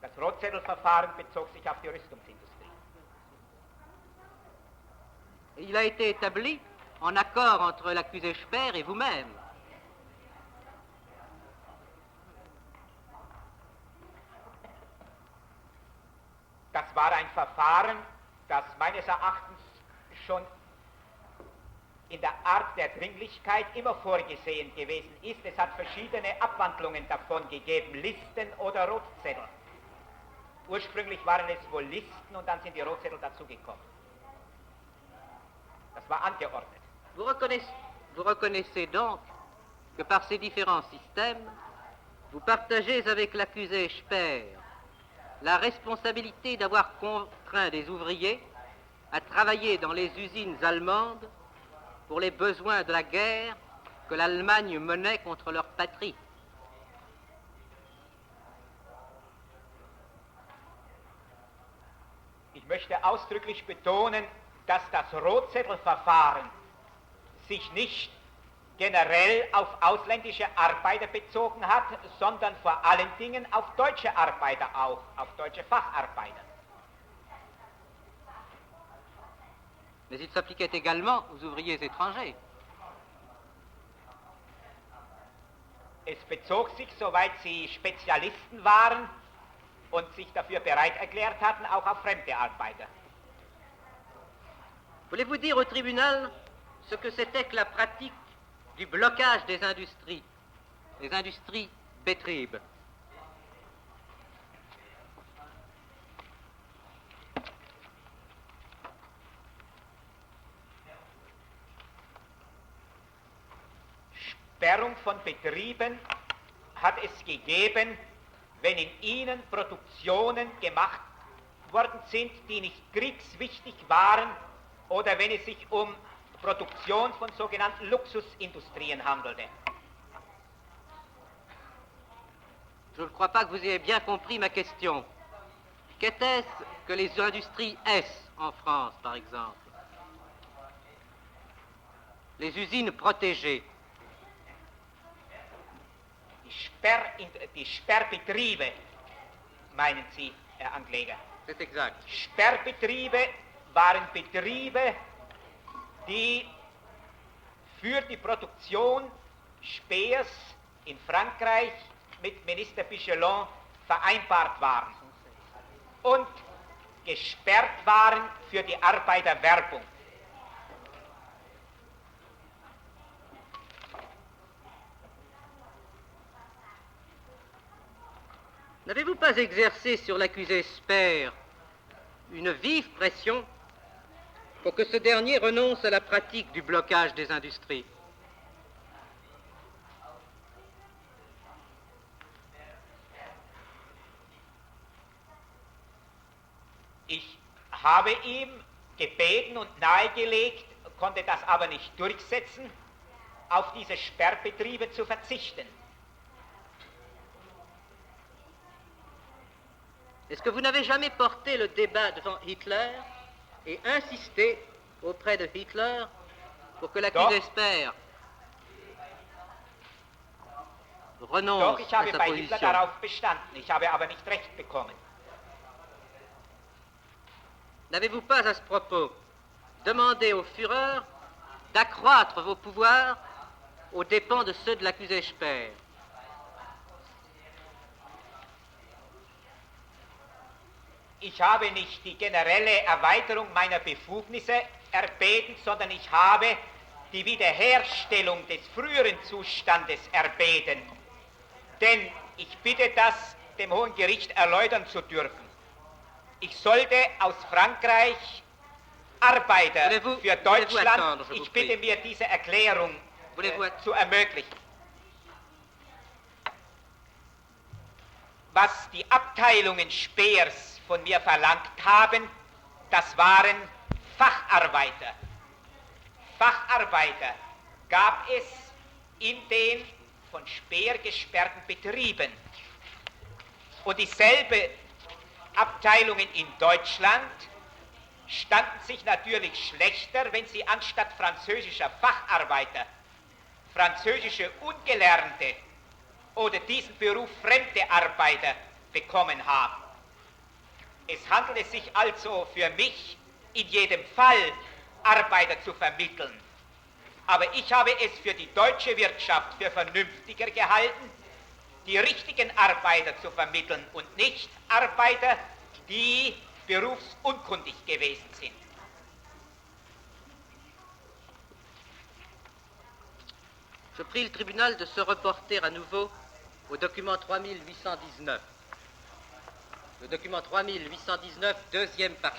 Das Rotzettelverfahren bezog sich auf die Rüstungsindustrie. Il a été établi en accord entre l'accusé Speer et vous-même. Das war ein Verfahren, das meines Erachtens schon in der Art der Dringlichkeit immer vorgesehen gewesen ist. Es hat verschiedene Abwandlungen davon gegeben, Listen oder Rotzettel. Ursprünglich waren es wohl Listen und dann sind die Rotzettel dazugekommen. Das war angeordnet. Vous reconnaissez donc que par ces différents systèmes, vous partagez avec l'accusé Speer la responsabilité d'avoir contraint des ouvriers à travailler dans les usines allemandes pour les besoins de la guerre que l'Allemagne menait contre leur patrie. Ich möchte ausdrücklich betonen, dass das Rotzettelverfahren sich nicht generell auf ausländische Arbeiter bezogen hat, sondern vor allen Dingen auf deutsche Arbeiter auch, auf deutsche Facharbeiter. Mais il s'appliquait également aux ouvriers étrangers. Es bezog sich, soweit sie Spezialisten waren und sich dafür bereit erklärt hatten, auch auf fremde Arbeiter. Voulez-vous dire au tribunal ce que c'était que la pratique du blocage des industries Betriebe? Sperrung von Betrieben hat es gegeben, wenn in ihnen Produktionen gemacht worden sind, die nicht kriegswichtig waren, oder wenn es sich um Produktion von sogenannten Luxusindustrien handelte. Je ne crois pas que vous ayez bien compris ma question. Qu'était-ce que les industries S en France, par exemple? Les usines protégées. Die Sperrbetriebe, meinen Sie, Herr Ankläger? C'est exact. Sperrbetriebe waren Betriebe, die für die Produktion Speers in Frankreich mit Minister Pichelon vereinbart waren und gesperrt waren für die Arbeiterwerbung. N'avez-vous pas exercé sur l'accusé Speer une vive pression pour que ce dernier renonce à la pratique du blocage des industries? Ich habe ihm gebeten und nahegelegt, konnte das aber nicht durchsetzen, auf diese Sperrbetriebe zu verzichten. Est-ce que vous n'avez jamais porté le débat devant Hitler et insisté auprès de Hitler pour que l'accusé Speer renonce Doch, ich à habe sa bei Hitler position? darauf bestanden, ich habe aber nicht recht bekommen. N'avez-vous pas à ce propos demandé au Führer d'accroître vos pouvoirs aux dépens de ceux de l'accusé Speer? Ich habe nicht die generelle Erweiterung meiner Befugnisse erbeten, sondern ich habe die Wiederherstellung des früheren Zustandes erbeten. Denn ich bitte das dem Hohen Gericht erläutern zu dürfen. Ich sollte aus Frankreich Arbeiter für Deutschland, ich bitte mir diese Erklärung zu ermöglichen. Was die Abteilungen Speers von mir verlangt haben, das waren Facharbeiter. Facharbeiter gab es in den von Speer gesperrten Betrieben. Und dieselbe Abteilungen in Deutschland standen sich natürlich schlechter, wenn sie anstatt französischer Facharbeiter französische Ungelernte oder diesen Beruf fremde Arbeiter bekommen haben. Es handelte sich also für mich in jedem Fall, Arbeiter zu vermitteln. Aber ich habe es für die deutsche Wirtschaft für vernünftiger gehalten, die richtigen Arbeiter zu vermitteln und nicht Arbeiter, die berufsunkundig gewesen sind. Je prie le tribunal de se reporter à nouveau au document 3819. Le document 3819, deuxième partie.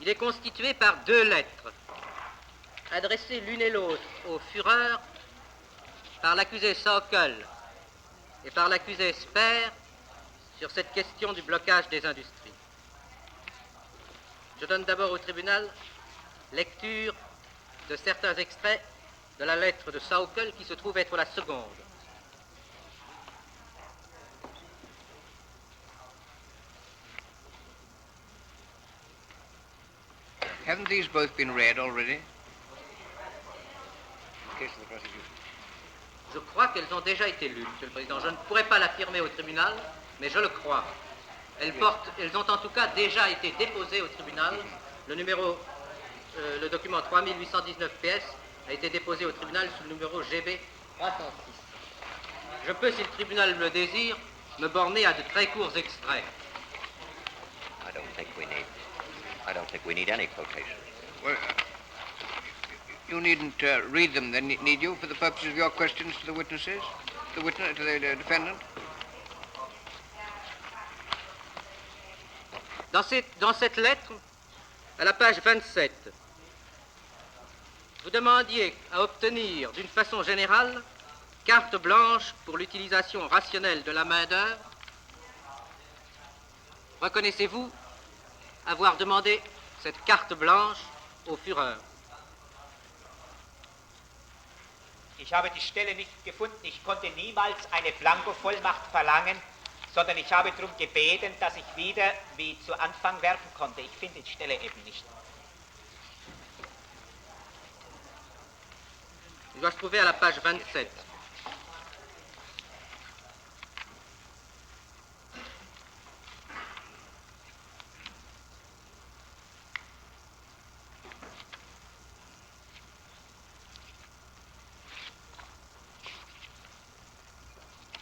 Il est constitué par deux lettres, adressées l'une et l'autre au Führer par l'accusé Sokol et par l'accusé Speer sur cette question du blocage des industries. Je donne d'abord au tribunal lecture de certains extraits de la lettre de Sauckel qui se trouve être la seconde. Haven't these both been read already? In case of the prosecution. Je crois qu'elles ont déjà été lues, Monsieur le Président. Je ne pourrais pas l'affirmer au tribunal, mais je le crois. Elles ont en tout cas déjà été déposées au tribunal. Le document 3819 PS a été déposé au tribunal sous le numéro GB 306. Je peux, si le tribunal le désire, me borner à de très courts extraits. I don't think we need any quotation. Well, you needn't read them then, need you, for the purposes of your questions to the witnesses? To the defendant? Dans cette lettre, à la page 27, vous demandiez à obtenir d'une façon générale carte blanche pour l'utilisation rationnelle de la main-d'œuvre. Reconnaissez-vous avoir demandé cette carte blanche au Führer? Ich habe die Stelle nicht gefunden. Ich konnte niemals eine Blankovollmacht verlangen, sondern ich habe darum gebeten, dass ich wieder wie zu Anfang werfen konnte. Ich finde die Stelle eben nicht. Il doit se trouver à la page 27.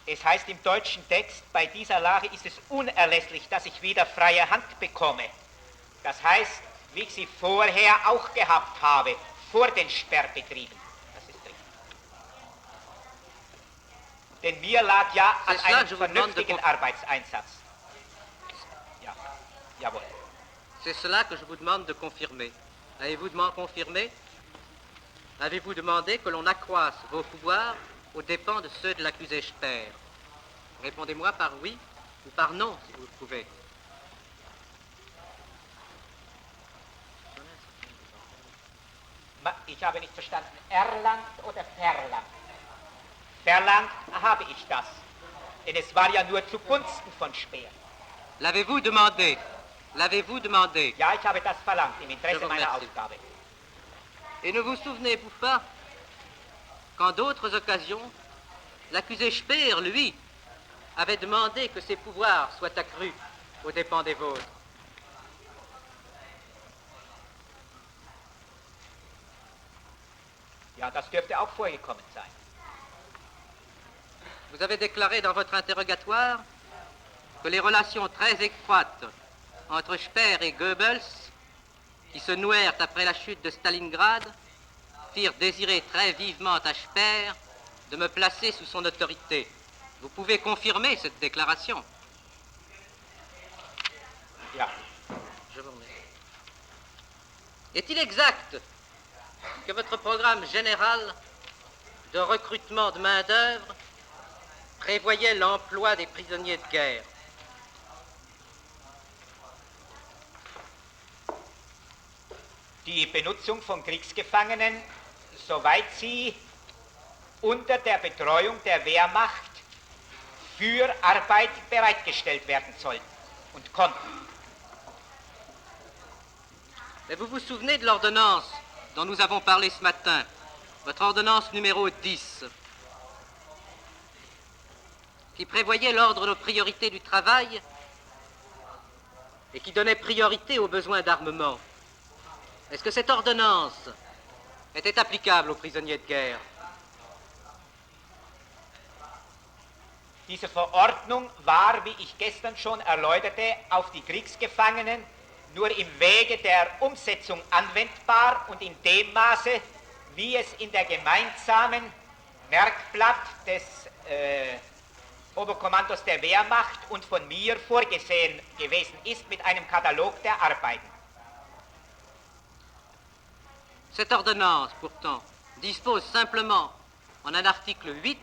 Es heißt im deutschen Text, bei dieser Lage ist es unerlässlich, dass ich wieder freie Hand bekomme. Das heißt, wie ich sie vorher auch gehabt habe, vor den Sperrbetrieben. Das ist richtig. Denn mir lag ja an einem vernünftigen Arbeitseinsatz. Ja, jawohl. C'est cela que je vous demande de confirmer. Avez-vous confirmé? Avez-vous demandé que l'on accroisse vos pouvoirs aux dépens de ceux de l'accusé Speer? Répondez-moi par oui ou par non, si vous le pouvez. Ich habe nicht verstanden, erlangt oder verlangt? Verlangt habe ich das, denn es war ja nur zugunsten von Speer. L'avez-vous demandé? L'avez-vous demandé? Ja, ich habe das verlangt, im Interesse meiner Aufgabe. Et ne vous souvenez-vous pas qu'en d'autres occasions, l'accusé Speer, lui, avait demandé que ses pouvoirs soient accrus aux dépens des vôtres? Ja, das dürfte auch vorgekommen sein. Vous avez déclaré dans votre interrogatoire que les relations très étroites entre Speer et Goebbels, qui se nouèrent après la chute de Stalingrad, firent désirer très vivement à Speer de me placer sous son autorité. Vous pouvez confirmer cette déclaration? Ja. Je vous remercie. Est-il exact que votre programme général de recrutement de main-d'œuvre prévoyait l'emploi des prisonniers de guerre? Die Benutzung von Kriegsgefangenen, soweit sie unter der Betreuung der Wehrmacht für Arbeit bereitgestellt werden sollten und konnten. Mais vous vous souvenez de l'ordonnance dont nous avons parlé ce matin, votre ordonnance numéro 10, qui prévoyait l'ordre de priorité du travail et qui donnait priorité aux besoins d'armement. Est-ce que cette ordonnance était applicable aux prisonniers de guerre? Diese Verordnung war, wie ich gestern schon erläuterte, auf die Kriegsgefangenen nur im Wege der Umsetzung anwendbar und in dem Maße, wie es in der gemeinsamen Merkblatt des Oberkommandos der Wehrmacht und von mir vorgesehen gewesen ist mit einem Katalog der Arbeiten. Cette ordonnance, pourtant, dispose simplement, en un article 8,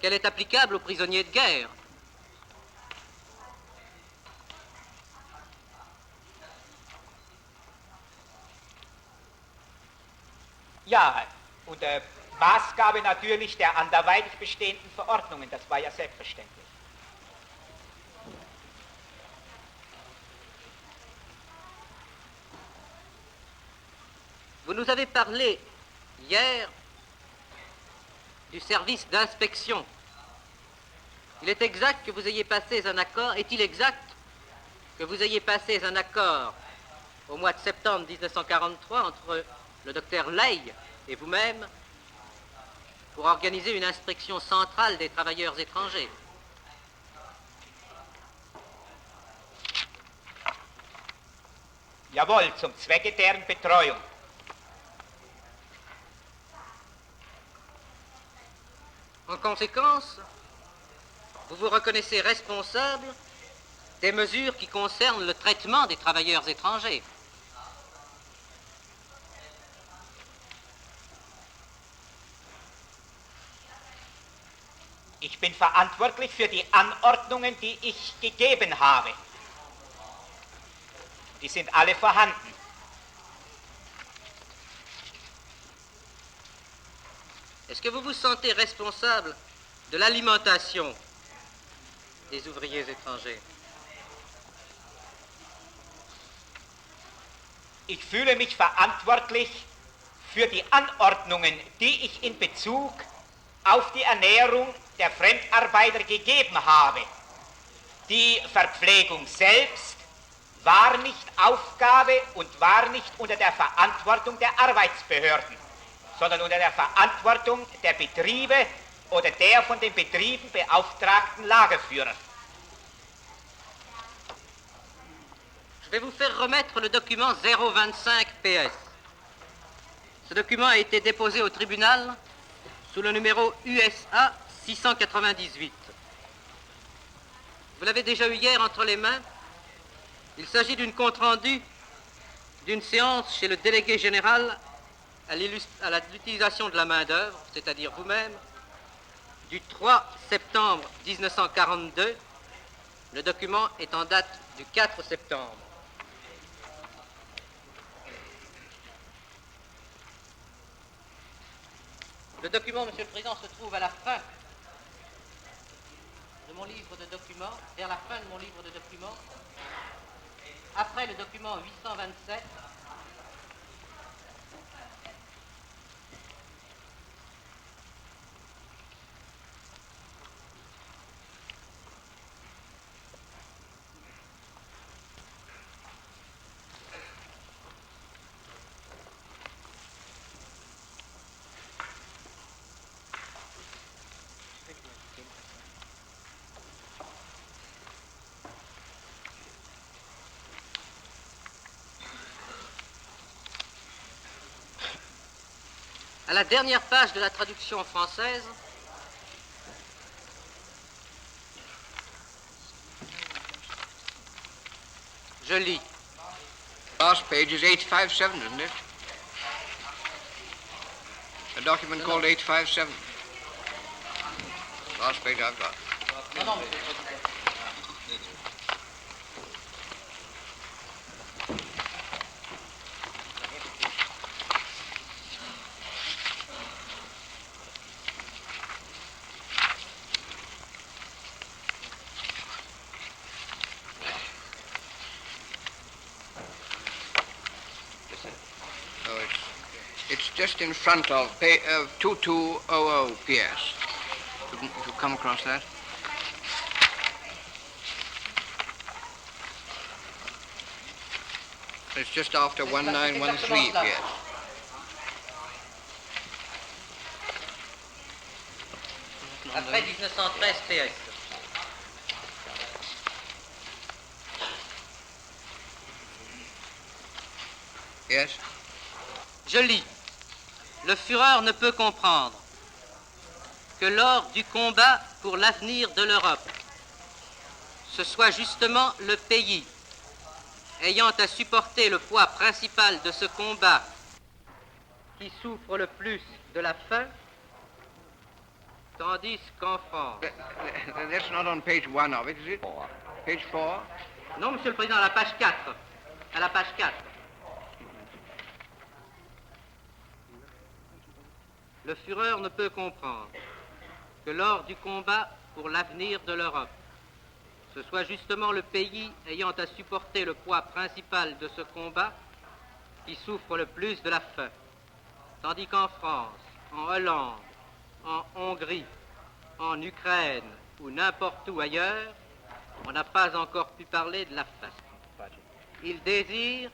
qu'elle est applicable aux prisonniers de guerre. Ja, unter Maßgabe natürlich der anderweitig bestehenden Verordnungen, das war ja selbstverständlich. Vous nous avez parlé hier du service d'inspection. Il est exact que vous ayez passé un accord, est-il exact que vous ayez passé un accord au mois de septembre 1943 entre le docteur Ley et vous-même pour organiser une inspection centrale des travailleurs étrangers? Jawohl, zum Zwecke deren Betreuung. En conséquence, vous vous reconnaissez responsable des mesures qui concernent le traitement des travailleurs étrangers. Ich bin verantwortlich für die Anordnungen, die ich gegeben habe. Die sind alle vorhanden. Est-ce que vous vous sentez responsable de l'alimentation des ouvriers étrangers? Ich fühle mich verantwortlich für die Anordnungen, die ich in Bezug auf die Ernährung der Fremdarbeiter gegeben habe. Die Verpflegung selbst war nicht Aufgabe und war nicht unter der Verantwortung der Arbeitsbehörden, sondern unter der Verantwortung der Betriebe oder der von den Betrieben beauftragten Lagerführer. Je vais vous faire remettre le document 025 PS. Ce document a été déposé au tribunal sous le numéro USA 698. Vous l'avez déjà eu hier entre les mains. Il s'agit d'une compte-rendu d'une séance chez le délégué général à l'utilisation de la main-d'œuvre, c'est-à-dire vous-même, du 3 septembre 1942. Le document est en date du 4 septembre. Le document, Monsieur le Président, se trouve à la fin de mon livre de documents, vers la fin de mon livre de documents, après le document 827, à la dernière page de la traduction française, je lis. Last page is 857, isn't it? A document called 857. Last page I've got. Non, non, Monsieur le Président. Oh, it's just in front of 2200 PS. If you come across that. It's just after 1913 PS. Après 1913 PS. Yes? Je lis. Le Führer ne peut comprendre que lors du combat pour l'avenir de l'Europe, ce soit justement le pays ayant à supporter le poids principal de ce combat qui souffre le plus de la faim, tandis qu'en France... That's not on page 1 of it, is it? Page 4? Non, Monsieur le Président, à la page 4. À la page 4. le Führer ne peut comprendre que lors du combat pour l'avenir de l'Europe, ce soit justement le pays ayant à supporter le poids principal de ce combat qui souffre le plus de la faim, tandis qu'en France, en Hollande, en Hongrie, en Ukraine ou n'importe où ailleurs, on n'a pas encore pu parler de la faim. Il désire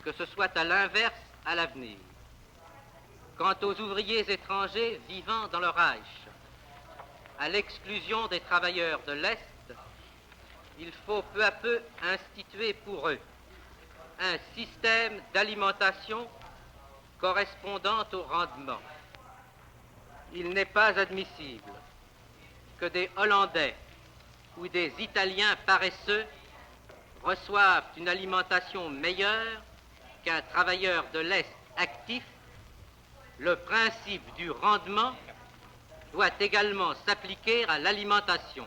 que ce soit à l'inverse à l'avenir. Quant aux ouvriers étrangers vivant dans le Reich, à l'exclusion des travailleurs de l'Est, il faut peu à peu instituer pour eux un système d'alimentation correspondant au rendement. Il n'est pas admissible que des Hollandais ou des Italiens paresseux reçoivent une alimentation meilleure qu'un travailleur de l'Est actif. Le principe du rendement doit également s'appliquer à l'alimentation.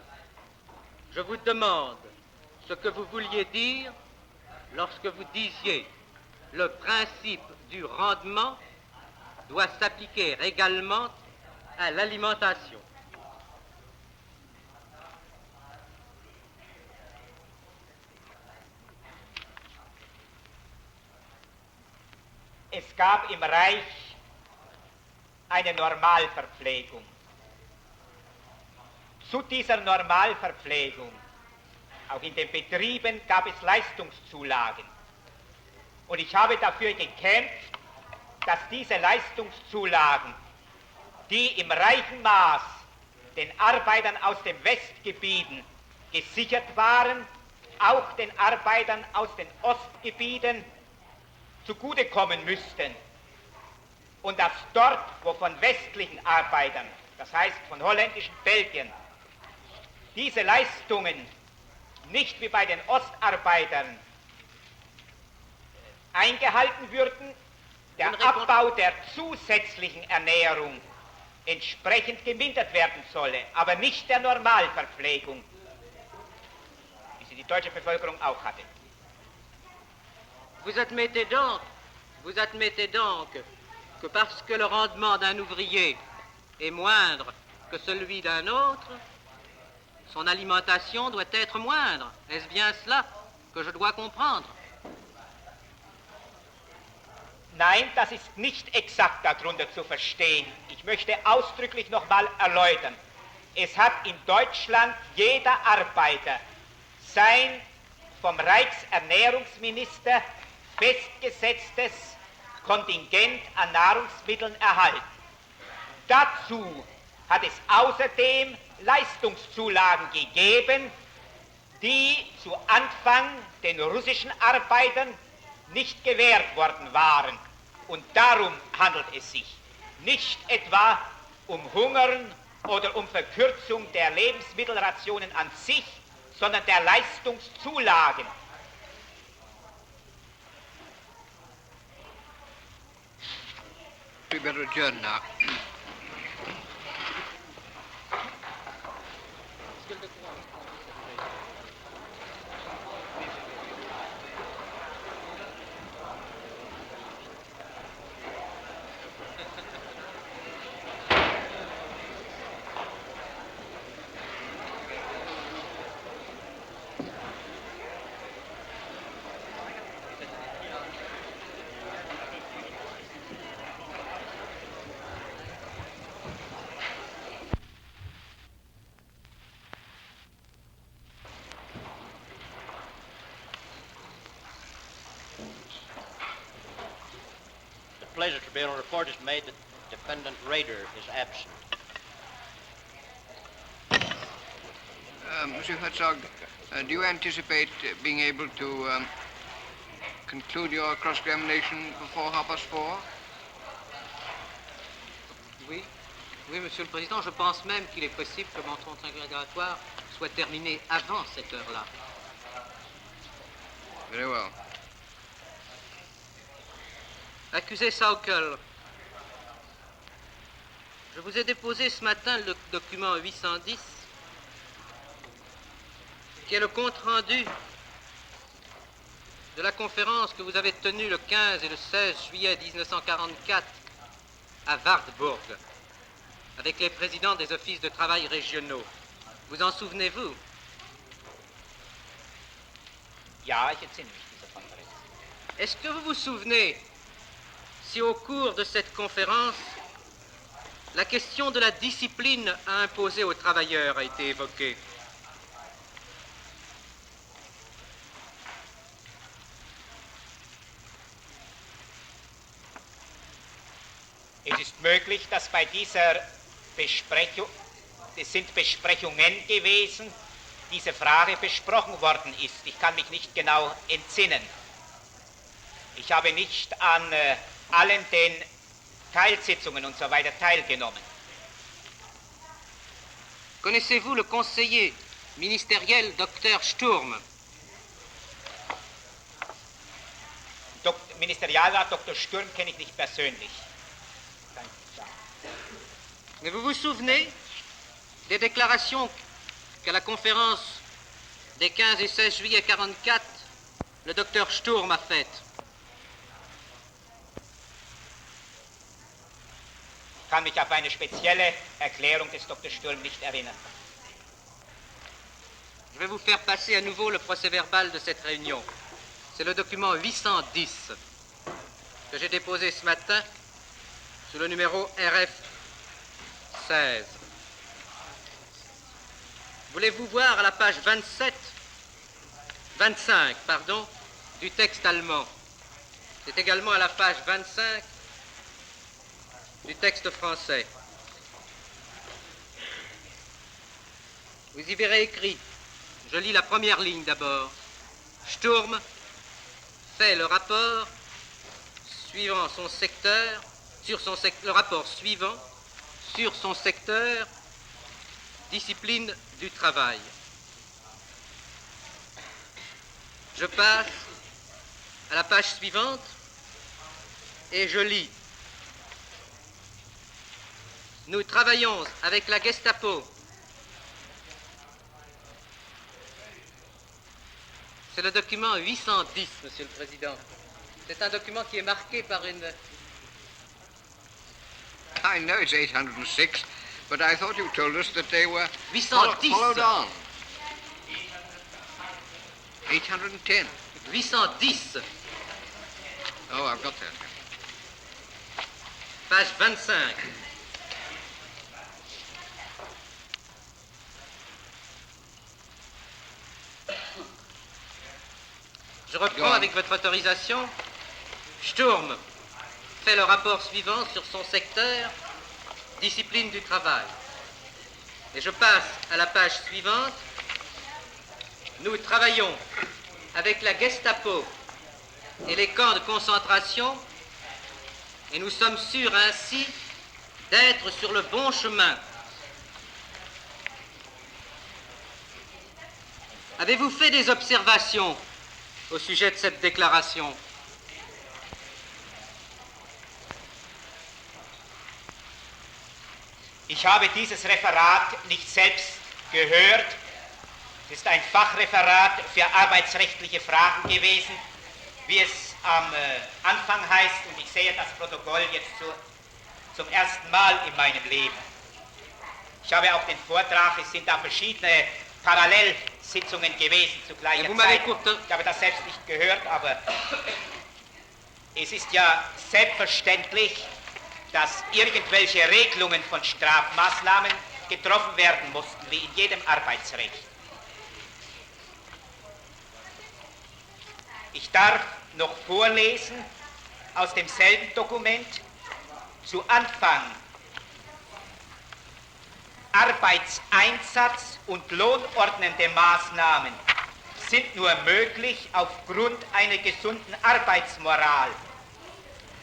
Je vous demande ce que vous vouliez dire lorsque vous disiez le principe du rendement doit s'appliquer également à l'alimentation. Es gab im Reich eine Normalverpflegung. Zu dieser Normalverpflegung, auch in den Betrieben, gab es Leistungszulagen. Und ich habe dafür gekämpft, dass diese Leistungszulagen, die im reichen Maß den Arbeitern aus den Westgebieten gesichert waren, auch den Arbeitern aus den Ostgebieten zugutekommen müssten. Und dass dort, wo von westlichen Arbeitern, das heißt von holländischen Belgiern, diese Leistungen nicht wie bei den Ostarbeitern eingehalten würden, der Abbau der zusätzlichen Ernährung entsprechend gemindert werden solle, aber nicht der Normalverpflegung, wie sie die deutsche Bevölkerung auch hatte. Vous admettez donc que parce que le rendement d'un ouvrier est moindre que celui d'un autre, son alimentation doit être moindre. Est-ce bien cela que je dois comprendre? Nein, das ist nicht exakt darunter zu verstehen. Ich möchte ausdrücklich nochmal erläutern. Es hat in Deutschland jeder Arbeiter sein vom Reichsernährungsminister festgesetztes Kontingent an Nahrungsmitteln erhalten. Dazu hat es außerdem Leistungszulagen gegeben, die zu Anfang den russischen Arbeitern nicht gewährt worden waren. Und darum handelt es sich nicht etwa um Hungern oder um Verkürzung der Lebensmittelrationen an sich, sondern der Leistungszulagen. We better adjourn now. Pleasure Tribunal report is made that defendant Rader is absent. Monsieur Herzog, do you anticipate being able to conclude your cross-examination before 4:30? Oui, Monsieur le Président, je pense même qu'il est possible que mon compte interrogatoire soit terminé avant cette heure-là. Very well. Accusé Saukel, je vous ai déposé ce matin le document 810, qui est le compte-rendu de la conférence que vous avez tenue le 15 et le 16 juillet 1944 à Wartburg. avec les présidents des offices de travail régionaux. Vous en souvenez-vous? Ja, ich entsinne mich dieser Konferenz. Est-ce que vous vous souvenez si au cours de cette conférence, la question de la discipline à imposer aux travailleurs a été évoquée? Es ist möglich, dass bei dieser Besprechung, es sind Besprechungen gewesen, diese Frage besprochen worden ist. Ich kann mich nicht genau entsinnen. Ich habe nicht an allen den Teilsitzungen und so weiter teilgenommen. Connaissez-vous le conseiller ministériel Dr. Sturm? Ministerialrat Dr. Sturm kenne ich nicht persönlich. Mais vous vous souvenez des déclarations qu'à la conférence des 15 et 16 juillet 1944, le docteur Sturm a faites? Ich kann mich auf eine spezielle Erklärung des Dr. Sturm nicht erinnern. Je vais vous faire passer à nouveau le procès-verbal de cette réunion. C'est le document 810 que j'ai déposé ce matin sous le numéro RF 16. Voulez-vous voir à la page 25, du texte allemand? C'est également à la page 25 du texte français. Vous y verrez écrit, je lis la première ligne d'abord. Sturm fait le rapport suivant son secteur, le rapport suivant sur son secteur, discipline du travail. Je passe à la page suivante et je lis. Nous travaillons avec la Gestapo. C'est le document 810, Monsieur le Président. C'est un document qui est marqué par une... I know it's 806, but I thought you told us that they were 810. followed on. 810. 810, Oh, I've got that. page 25. Je reprends avec votre autorisation. Sturm fait le rapport suivant sur son secteur, discipline du travail. Et je passe à la page suivante. Nous travaillons avec la Gestapo et les camps de concentration et nous sommes sûrs ainsi d'être sur le bon chemin. Avez-vous fait des observations au sujet de cette déclaration? Ich habe dieses Referat nicht selbst gehört. Es ist ein Fachreferat für arbeitsrechtliche Fragen gewesen, wie es am Anfang heißt, und ich sehe das Protokoll jetzt zum ersten Mal in meinem Leben. Ich habe auch den Vortrag, es sind da verschiedene Parallelsitzungen gewesen zu gleicher Zeit. Ich habe das selbst nicht gehört, aber es ist ja selbstverständlich, dass irgendwelche Regelungen von Strafmaßnahmen getroffen werden mussten, wie in jedem Arbeitsrecht. Ich darf noch vorlesen aus demselben Dokument zu Anfang. Arbeitseinsatz und lohnordnende Maßnahmen sind nur möglich aufgrund einer gesunden Arbeitsmoral.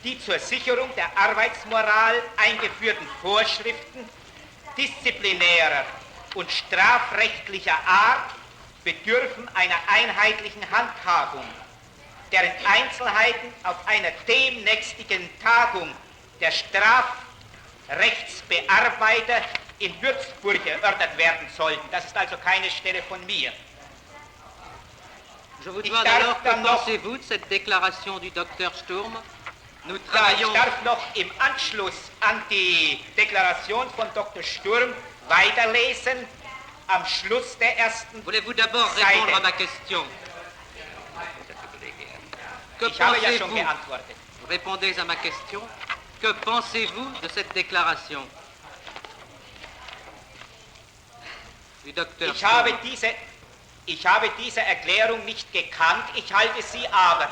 Die zur Sicherung der Arbeitsmoral eingeführten Vorschriften disziplinärer und strafrechtlicher Art bedürfen einer einheitlichen Handhabung, deren Einzelheiten auf einer demnächstigen Tagung der Strafrechtsbearbeiter in Würzburg erörtert werden sollten. Das ist also keine Stelle von mir. Je vous demande alors, que pensez-vous de cette déclaration du docteur Sturm? Nous Ja, ich travaillons. darf noch im Anschluss an die Deklaration von Dr. Sturm weiterlesen, am Schluss der ersten Voulez-vous d'abord répondre à ma Seite. question? Que Ich habe ja schon pensez-vous? geantwortet. Répondez à ma question. Que pensez-vous de cette déclaration du docteur Ich habe Sturm? diese Erklärung nicht gekannt, ich halte sie aber,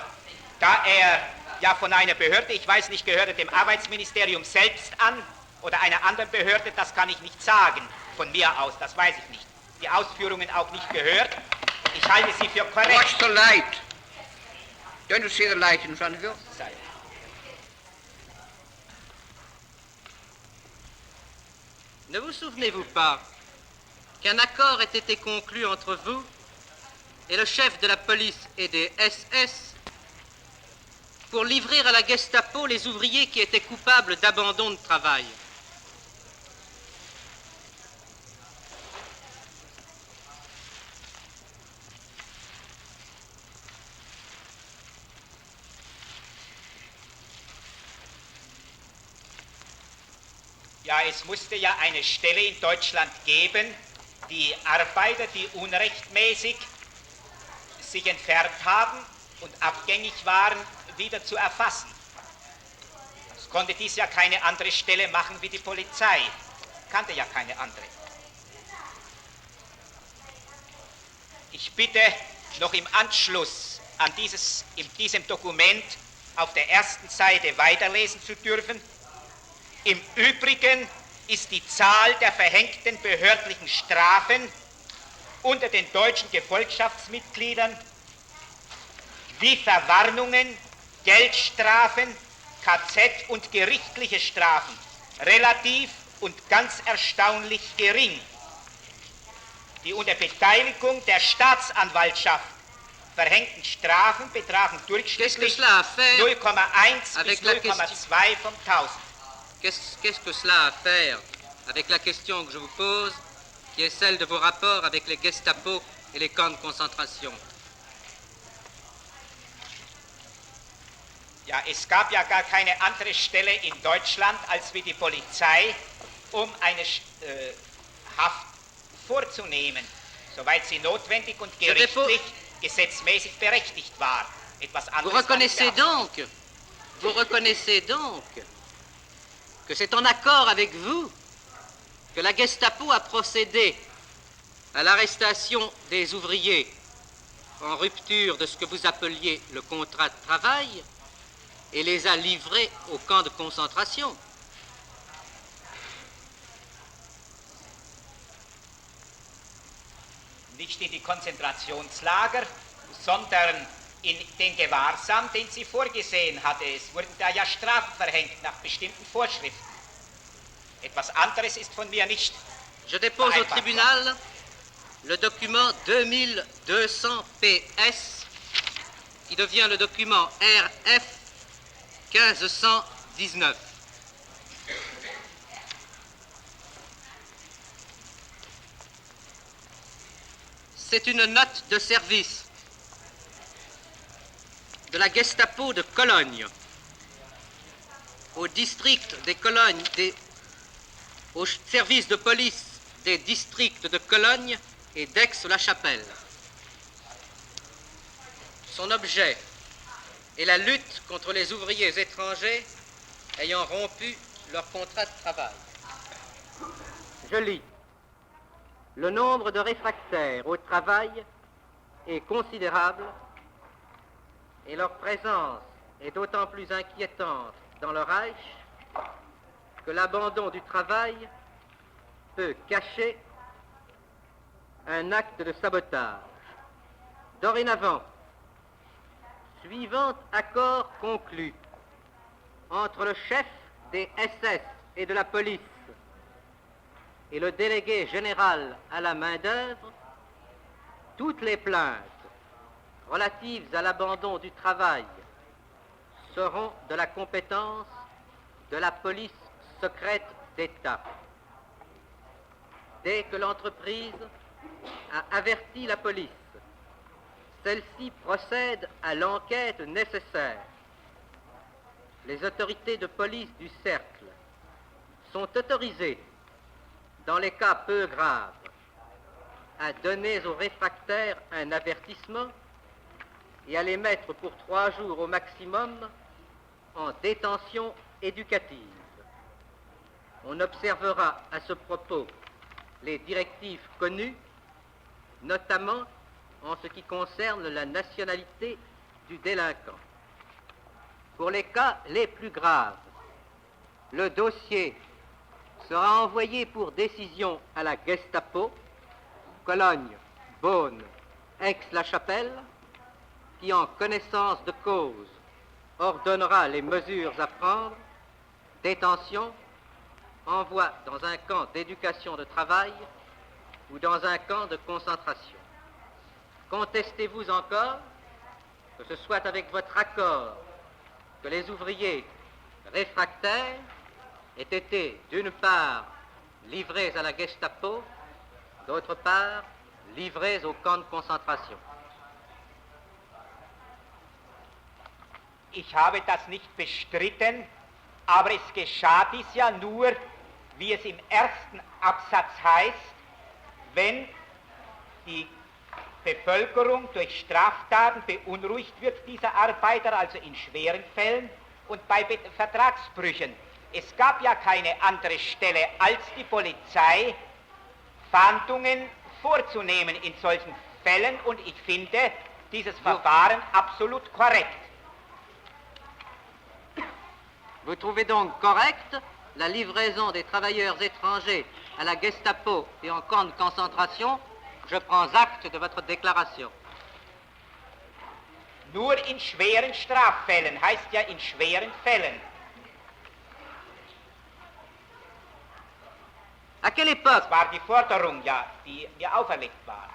da er ja von einer Behörde, ich weiß nicht, gehörte dem Arbeitsministerium selbst an oder einer anderen Behörde, das kann ich nicht sagen, von mir aus, das weiß ich nicht. Die Ausführungen auch nicht gehört. Ich halte sie für korrekt. Watch the light. Don't you see the light in front of you? Ne vous souvenez-vous pas qu'un accord ait été conclu entre vous et le chef de la police et des SS pour livrer à la Gestapo les ouvriers qui étaient coupables d'abandon de travail? Ja, es musste ja eine Stelle in Deutschland geben, die Arbeiter, die unrechtmäßig sich entfernt haben und abgängig waren, wieder zu erfassen. Es konnte dies ja keine andere Stelle machen wie die Polizei. Kannte ja keine andere. Ich bitte noch im Anschluss an in diesem Dokument auf der ersten Seite weiterlesen zu dürfen. Im Übrigen ist die Zahl der verhängten behördlichen Strafen unter den deutschen Gefolgschaftsmitgliedern wie Verwarnungen, Geldstrafen, KZ und gerichtliche Strafen relativ und ganz erstaunlich gering. Die unter Beteiligung der Staatsanwaltschaft verhängten Strafen betragen durchschnittlich 0,1 bis 0,2 vom 1000. Qu'est-ce que cela a à faire avec la question que je vous pose, qui est celle de vos rapports avec les Gestapo et les camps de concentration? Ja, es gab ja gar keine andere Stelle in Deutschland als wie die Polizei, um eine Haft vorzunehmen, soweit sie notwendig und gerichtlich, gesetzmäßig berechtigt war. Etwas anderes Vous reconnaissez donc que c'est en accord avec vous que la Gestapo a procédé à l'arrestation des ouvriers en rupture de ce que vous appeliez le contrat de travail et les a livrés au camp de concentration. Nicht in die Konzentrationslager, sondern in den Gewahrsam, den sie vorgesehen hatte. Es wurden da ja Strafen verhängt nach bestimmten Vorschriften. Etwas anderes ist von mir nicht. Je dépose au tribunal le document 2200 PS qui devient le document RF 1519. C'est une note de service de la Gestapo de Cologne au district des Colognes, au service de police des districts de Cologne et d'Aix-la-Chapelle. Son objet est la lutte contre les ouvriers étrangers ayant rompu leur contrat de travail. Je lis. Le nombre de réfractaires au travail est considérable et leur présence est d'autant plus inquiétante dans le Reich que l'abandon du travail peut cacher un acte de sabotage. Dorénavant, suivant accord conclu entre le chef des SS et de la police et le délégué général à la main-d'œuvre, toutes les plaintes relatives à l'abandon du travail seront de la compétence de la police secrète d'État. Dès que l'entreprise a averti la police, celle-ci procède à l'enquête nécessaire. les autorités de police du cercle sont autorisées, dans les cas peu graves, à donner aux réfractaires un avertissement et à les mettre pour 3 jours au maximum en détention éducative. On observera à ce propos les directives connues, notamment en ce qui concerne la nationalité du délinquant. Pour les cas les plus graves, le dossier sera envoyé pour décision à la Gestapo, Cologne, Beaune, Aix-la-Chapelle, qui, en connaissance de cause, ordonnera les mesures à prendre, détention, envoi dans un camp d'éducation de travail ou dans un camp de concentration. Contestez-vous encore, que ce soit avec votre accord, que les ouvriers réfractaires aient été, d'une part, livrés à la Gestapo, d'autre part, livrés au camp de concentration. Ich habe das nicht bestritten, aber es geschah dies ja nur, wie es im ersten Absatz heißt, wenn die Bevölkerung durch Straftaten beunruhigt wird, dieser Arbeiter, also in schweren Fällen und bei Vertragsbrüchen. Es gab ja keine andere Stelle als die Polizei, Fahndungen vorzunehmen in solchen Fällen, und ich finde dieses Verfahren absolut korrekt. Vous trouvez donc correcte la livraison des travailleurs étrangers à la Gestapo et en camp de concentration? Je prends acte de votre déclaration. Nur in schweren Straffällen, heißt ja in schweren Fällen. À quelle époque, Das war die Forderung, ja, die mir auferlegt war.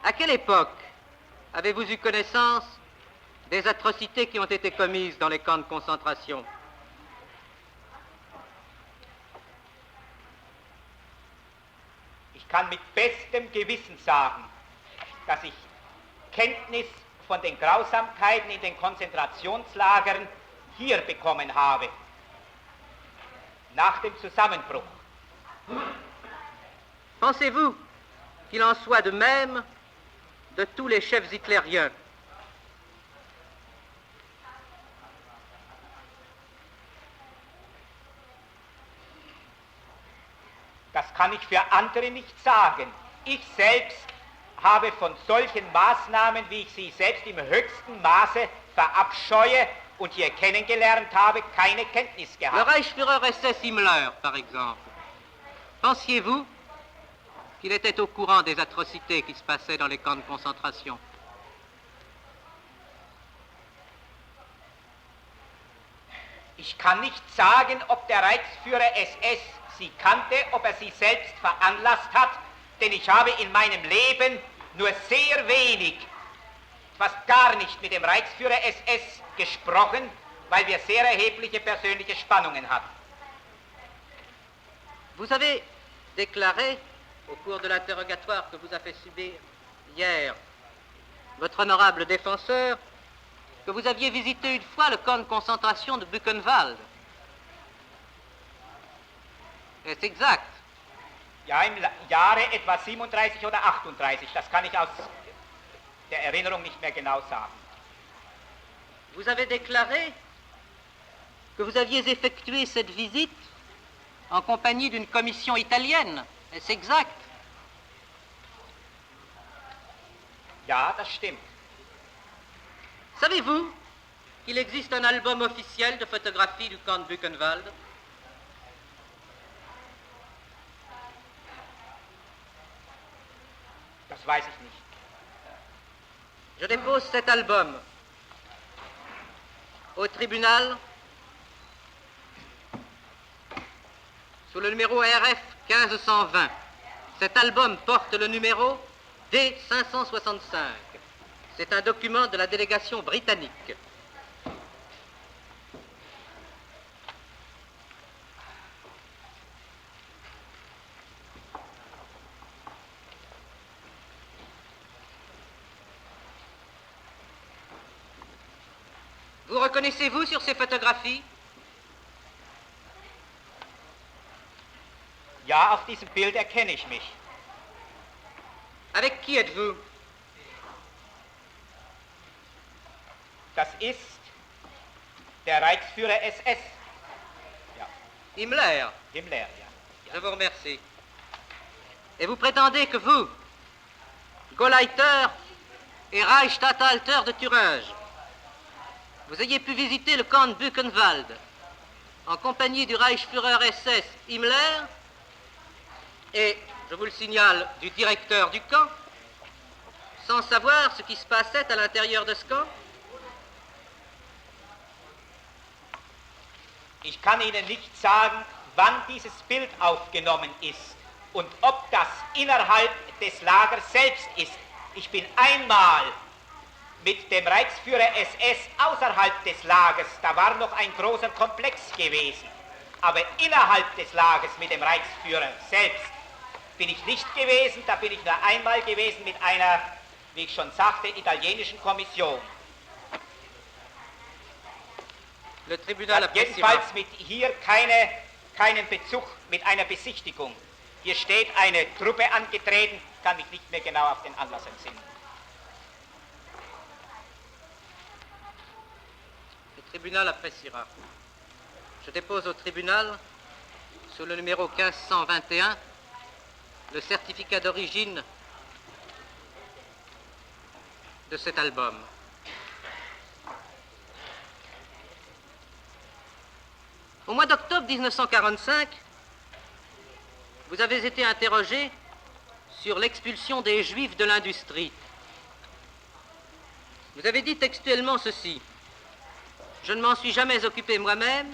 à quelle époque avez-vous eu connaissance des atrocités qui ont été commises dans les camps de concentration? Ich kann mit bestem Gewissen sagen, dass ich Kenntnis von den Grausamkeiten in den Konzentrationslagern hier bekommen habe, nach dem Zusammenbruch. Pensez-vous qu'il en soit de même de tous les chefs hitlériens? Das kann ich für andere nicht sagen. Ich selbst habe von solchen Maßnahmen, wie ich sie selbst im höchsten Maße verabscheue und hier kennengelernt habe, keine Kenntnis Le gehabt. Reichsführer SS Himmler, par exemple, pensiez-vous qu'il était au courant des atrocités qui se passaient dans les camps de concentration? Ich kann nicht sagen, ob der Reichsführer SS sie kannte, ob er sie selbst veranlasst hat, denn ich habe in meinem Leben nur sehr wenig, fast gar nicht mit dem Reichsführer SS gesprochen, weil wir sehr erhebliche persönliche Spannungen hatten. Vous avez déclaré, au cours de l'interrogatoire que vous a fait subir hier votre honorable défenseur, que vous aviez visité une fois le camp de concentration de Buchenwald. Est-ce exact? Ja, im Jahre etwa 37 oder 38, das kann ich aus der Erinnerung nicht mehr genau sagen. Vous avez déclaré que vous aviez effectué cette visite en compagnie d'une commission italienne. Est-ce exact? Ja, das stimmt. Savez-vous qu'il existe un album officiel de photographie du camp de Buchenwald? Das weiß ich nicht. Je dépose cet album au tribunal sous le numéro RF 1520. Cet album porte le numéro D565. C'est un document de la délégation britannique. Vous reconnaissez-vous sur ces photographies? Ja, auf diesem Bild erkenne ich mich. Avec qui êtes-vous? Das ist der Reichsführer SS. Ja, Himmler. Himmler, ja. Je vous remercie. Et vous prétendez que vous, Gauleiter et Reichsstatthalter de Thuringe, vous ayez pu visiter le camp de Buchenwald en compagnie du Reichsführer SS Himmler et, je vous le signale, du directeur du camp, sans savoir ce qui se passait à l'intérieur de ce camp? Ich kann Ihnen nicht sagen, wann dieses Bild aufgenommen ist und ob das innerhalb des Lagers selbst ist. Ich bin einmal mit dem Reichsführer SS außerhalb des Lagers, da war noch ein großer Komplex gewesen, aber innerhalb des Lagers mit dem Reichsführer selbst bin ich nicht gewesen, da bin ich nur einmal gewesen mit einer, wie ich schon sagte, italienischen Kommission. Le tribunal Hat appréciera. jedenfalls mit hier keinen Bezug mit einer Besichtigung. Hier steht eine Truppe angetreten, kann mich nicht mehr genau auf den Anlass entsinnen. Le tribunal appréciera. Je dépose au tribunal, sous le numéro 1521, le certificat d'origine de cet album. Au mois d'octobre 1945, vous avez été interrogé sur l'expulsion des Juifs de l'industrie. Vous avez dit textuellement ceci: « Je ne m'en suis jamais occupé moi-même,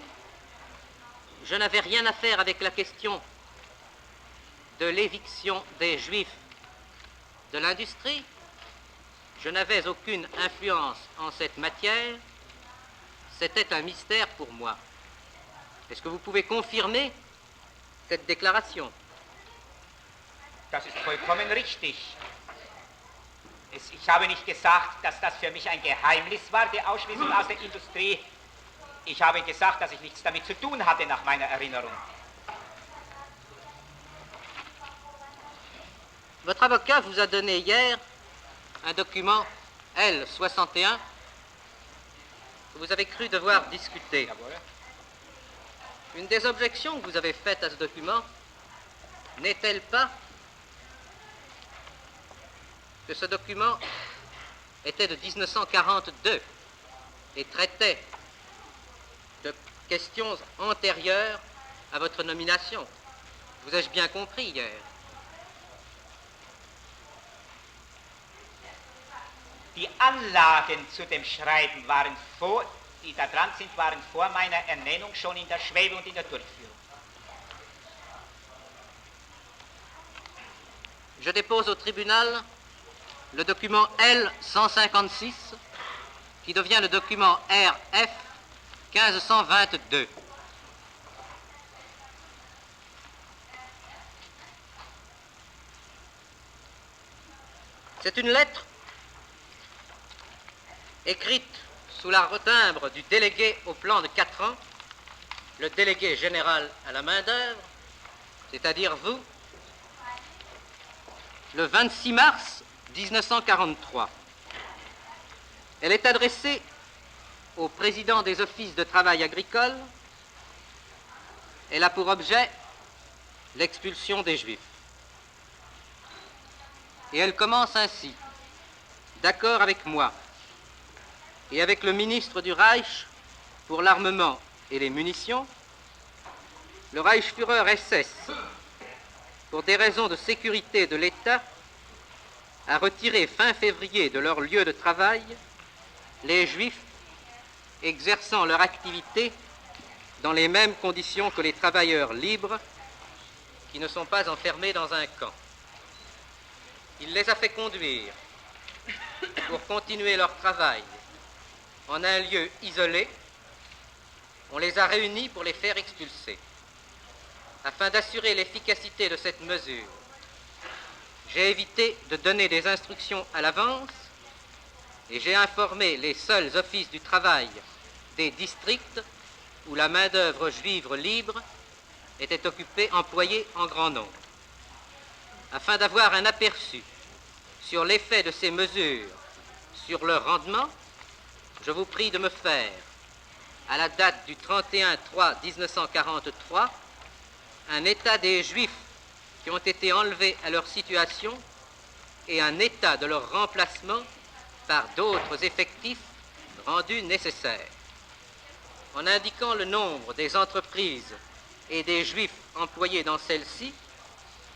je n'avais rien à faire avec la question de l'éviction des Juifs de l'industrie, je n'avais aucune influence en cette matière, c'était un mystère pour moi. » Est-ce que vous pouvez confirmer cette déclaration? Das ist vollkommen richtig. Ich habe nicht gesagt, dass das für mich ein Geheimnis war, die Ausschließung aus der Industrie. Ich habe gesagt, dass ich nichts damit zu tun hatte, nach meiner Erinnerung. Votre avocat vous a donné hier un document L61 que vous avez cru devoir discuter. Jawohl. Une des objections que vous avez faites à ce document n'est-elle pas que ce document était de 1942 et traitait de questions antérieures à votre nomination? Vous ai-je bien compris hier? Die Anlagen zu dem Schreiben waren die da dran sind, waren vor meiner Ernennung schon in der Schwebe und in der Durchführung. Je dépose au tribunal le document L156 qui devient le document RF 1522. C'est une lettre écrite sous la retimbre du délégué au plan de 4 ans, le délégué général à la main-d'œuvre, c'est-à-dire vous, le 26 mars 1943. Elle est adressée au président des offices de travail agricole. Elle a pour objet l'expulsion des Juifs. Et elle commence ainsi: d'accord avec moi et avec le ministre du Reich pour l'armement et les munitions, le Reichsführer SS, pour des raisons de sécurité de l'État, a retiré fin février de leur lieu de travail les Juifs exerçant leur activité dans les mêmes conditions que les travailleurs libres qui ne sont pas enfermés dans un camp. Il les a fait conduire pour continuer leur travail en un lieu isolé. On les a réunis pour les faire expulser. Afin d'assurer l'efficacité de cette mesure, j'ai évité de donner des instructions à l'avance et j'ai informé les seuls offices du travail des districts où la main-d'œuvre juive libre était employée en grand nombre. Afin d'avoir un aperçu sur l'effet de ces mesures sur leur rendement, je vous prie de me faire, à la date du 31/3/1943, un état des Juifs qui ont été enlevés à leur situation et un état de leur remplacement par d'autres effectifs rendus nécessaires. En indiquant le nombre des entreprises et des Juifs employés dans celles-ci,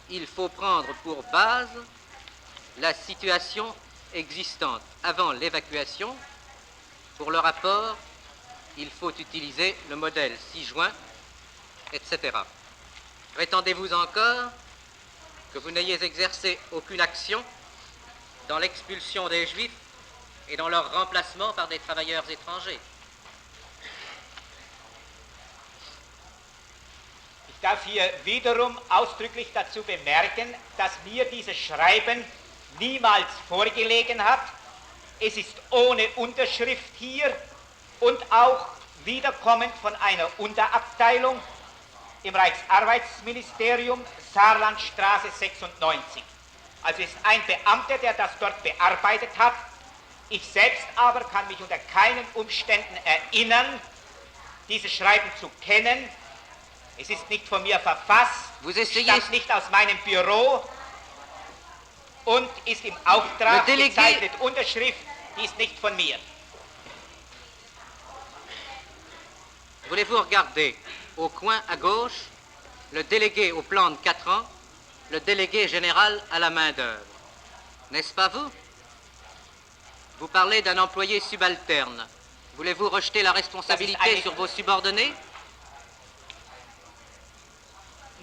il faut prendre pour base la situation existante avant l'évacuation. Pour le rapport, il faut utiliser le modèle 6 juin, etc. Prétendez-vous encore que vous n'ayez exercé aucune action dans l'expulsion des Juifs et dans leur remplacement par des travailleurs étrangers? Ich darf hier wiederum ausdrücklich dazu bemerken, dass mir dieses Schreiben niemals vorgelegen hat. Es ist ohne Unterschrift hier und auch wiederkommend von einer Unterabteilung im Reichsarbeitsministerium, Saarlandstraße 96. Also ist ein Beamter, der das dort bearbeitet hat. Ich selbst aber kann mich unter keinen Umständen erinnern, dieses Schreiben zu kennen. Es ist nicht von mir verfasst, stammt nicht aus meinem Büro und ist im Auftrag gezeichnet. Unterschrift, die ist nicht von mir. Voulez-vous regarder au coin à gauche le délégué au plan de 4 ans, le délégué général à la main-d'œuvre? N'est-ce pas vous? Vous parlez d'un employé subalterne. Voulez-vous rejeter la responsabilité sur vos subordonnés?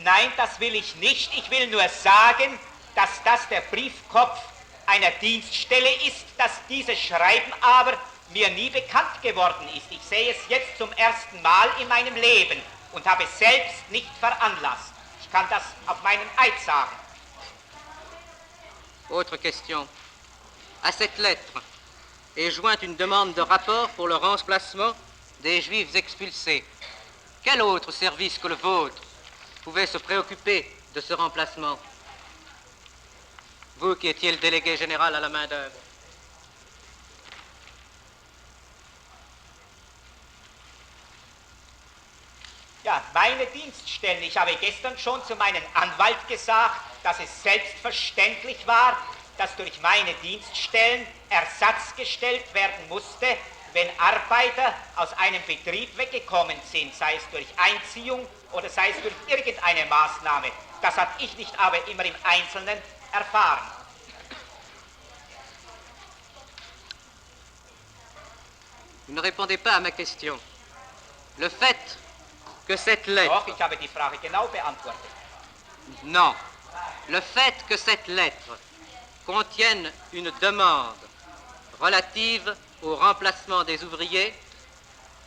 Nein, das will ich nicht. Ich will nur sagen, dass das der Briefkopf einer Dienststelle ist, dass dieses Schreiben aber mir nie bekannt geworden ist. Ich sehe es jetzt zum ersten Mal in meinem Leben und habe es selbst nicht veranlasst. Ich kann das auf meinen Eid sagen. Autre question. À cette lettre est jointe une demande de rapport pour le remplacement des Juifs expulsés. Quel autre service que le vôtre pouvait se préoccuper de ce remplacement? Vous qui étiez le délégué général à la main-d'œuvre. Ja, meine Dienststellen. Ich habe gestern schon zu meinem Anwalt gesagt, dass es selbstverständlich war, dass durch meine Dienststellen Ersatz gestellt werden musste, wenn Arbeiter aus einem Betrieb weggekommen sind, sei es durch Einziehung oder sei es durch irgendeine Maßnahme. Das habe ich nicht aber immer im Einzelnen erfahren. Vous ne répondez pas à ma question. Le fait que cette lettre... Doch, ich habe die Frage genau beantwortet. Non. Le fait que cette lettre contienne une demande relative au remplacement des ouvriers,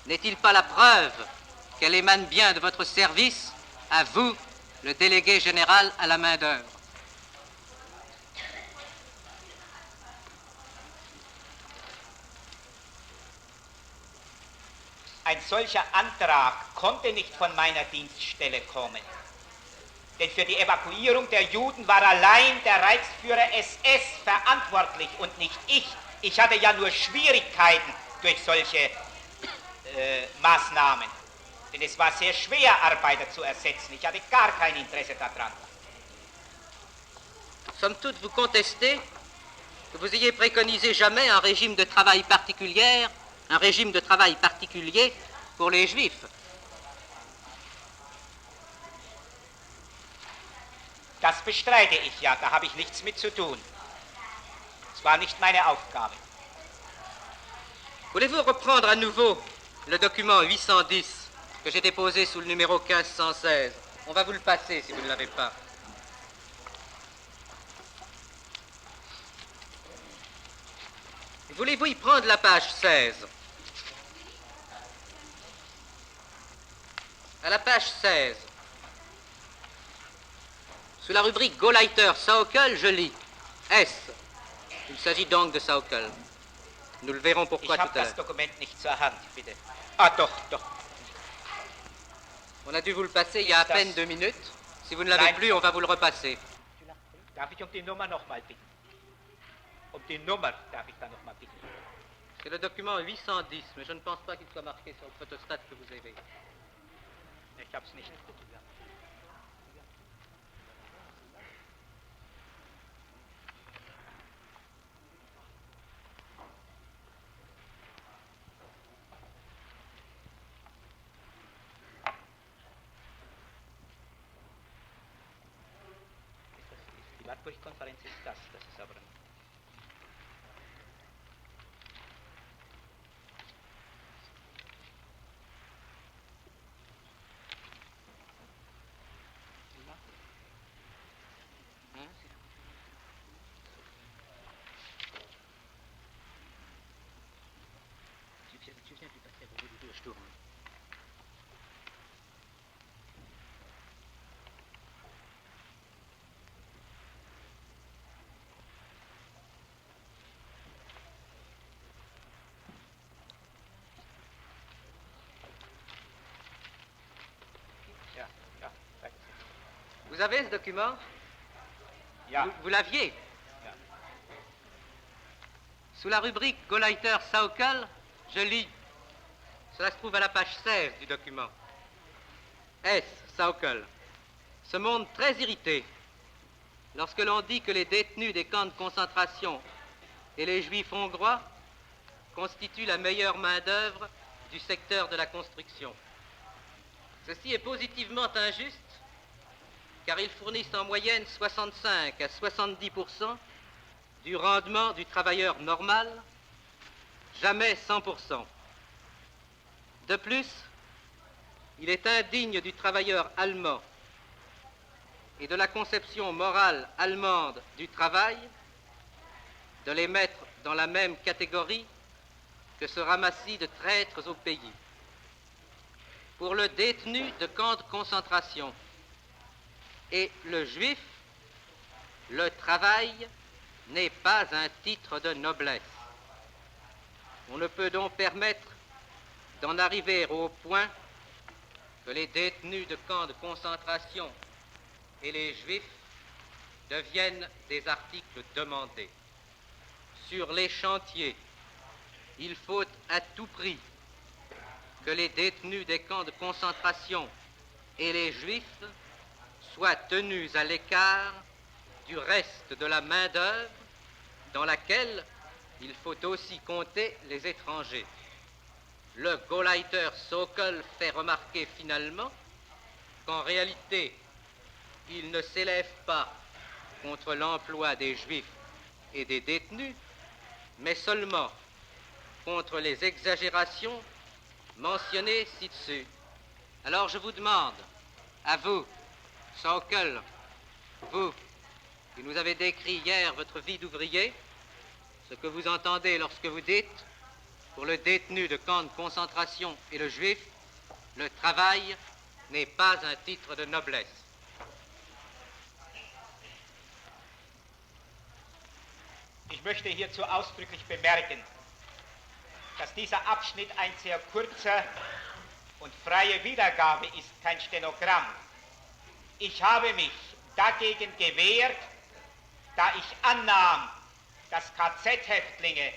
n'est-il pas la preuve qu'elle émane bien de votre service, à vous, le délégué général à la main-d'œuvre? Ein solcher Antrag konnte nicht von meiner Dienststelle kommen. Denn für die Evakuierung der Juden war allein der Reichsführer SS verantwortlich und nicht ich. Ich hatte ja nur Schwierigkeiten durch solche Maßnahmen. Denn es war sehr schwer, Arbeiter zu ersetzen. Ich hatte gar kein Interesse daran. Somme toute, vous contestez que vous ayez préconisé jamais un régime de travail particulier pour les Juifs. Das bestreite ich ja, da habe ich nichts mit zu tun. Es war nicht meine Aufgabe. Voulez-vous reprendre à nouveau le document 810 que j'ai déposé sous le numéro 1516? On va vous le passer si vous ne l'avez pas. Voulez-vous y prendre la page 16? À la page 16, sous la rubrique Gauleiter Sauckel, je lis S. Il s'agit donc de Sauckel. Nous le verrons pourquoi Ich habe tout à das l'heure. Dokument nicht zur Hand, bitte. Ah, doch, doch. On a dû vous le passer il y a à Das- peine 2 minutes. Si vous ne l'avez Nein. plus, on va vous le repasser. Darf ich um die Nummer nochmal bitten? Um die Nummer darf ich da nochmal bitten. C'est le document 810, mais je ne pense pas qu'il soit marqué sur le photostat que vous avez. Ich habe es nicht. Die Wartburg-Konferenz ist das ist aber... Tu viens du passer au bout du Sturm. Ja, ja, danke. Vous avez ce document? Ja, Vous l'aviez? ja. Sous la rubrique Gauleiter Sauckel, je lis. Cela se trouve à la page 16 du document. S. Sauckel. Ce monde très irrité lorsque l'on dit que les détenus des camps de concentration et les juifs hongrois constituent la meilleure main-d'œuvre du secteur de la construction. Ceci est positivement injuste car ils fournissent en moyenne 65 à 70% du rendement du travailleur normal, jamais 100%. De plus, il est indigne du travailleur allemand et de la conception morale allemande du travail de les mettre dans la même catégorie que ce ramassis de traîtres au pays. Pour le détenu de camp de concentration et le juif, le travail n'est pas un titre de noblesse. On ne peut donc permettre d'en arriver au point que les détenus de camps de concentration et les juifs deviennent des articles demandés. Sur les chantiers, il faut à tout prix que les détenus des camps de concentration et les juifs soient tenus à l'écart du reste de la main-d'œuvre dans laquelle il faut aussi compter les étrangers. Le Gauleiter Sauckel fait remarquer finalement qu'en réalité, il ne s'élève pas contre l'emploi des juifs et des détenus, mais seulement contre les exagérations mentionnées ci-dessus. Alors je vous demande, à vous, Sauckel, vous qui nous avez décrit hier votre vie d'ouvrier, ce que vous entendez lorsque vous dites, pour le détenu de camp de concentration et le juif, le travail n'est pas un titre de noblesse. Ich möchte hierzu ausdrücklich bemerken, dass dieser Abschnitt ein sehr kurzer und freie Wiedergabe ist, kein Stenogramm. Ich habe mich dagegen gewehrt, da ich annahm, dass KZ-Häftlinge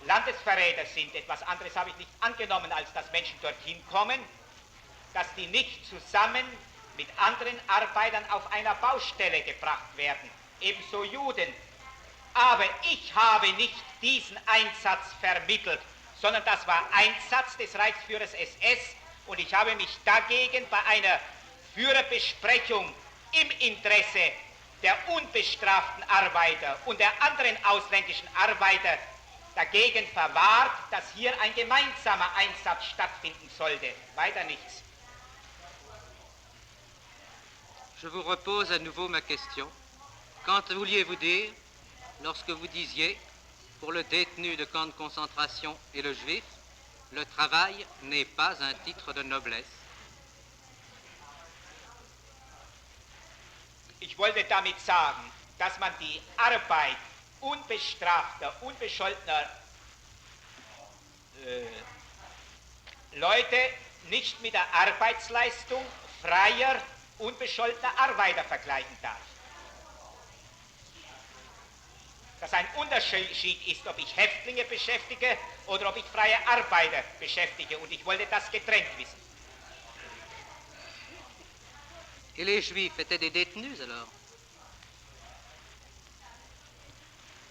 Landesverräter sind. Etwas anderes habe ich nicht angenommen, als dass Menschen dorthin kommen, dass die nicht zusammen mit anderen Arbeitern auf einer Baustelle gebracht werden, ebenso Juden. Aber ich habe nicht diesen Einsatz vermittelt, sondern das war Einsatz des Reichsführers SS und ich habe mich dagegen bei einer Führerbesprechung im Interesse der unbestraften Arbeiter und der anderen ausländischen Arbeiter dagegen verwahrt, dass hier ein gemeinsamer Einsatz stattfinden sollte. Weiter nichts. Je vous repose à nouveau ma question. Quand vouliez-vous dire, lorsque vous disiez, pour le détenu de camp de concentration et le juif, le travail n'est pas un titre de noblesse? Ich wollte damit sagen, dass man die Arbeit unbestrafter, unbescholtener Leute nicht mit der Arbeitsleistung freier, unbescholtener Arbeiter vergleichen darf. Dass ein Unterschied ist, ob ich Häftlinge beschäftige oder ob ich freie Arbeiter beschäftige. Und ich wollte das getrennt wissen. Et les Juifs étaient des détenus alors?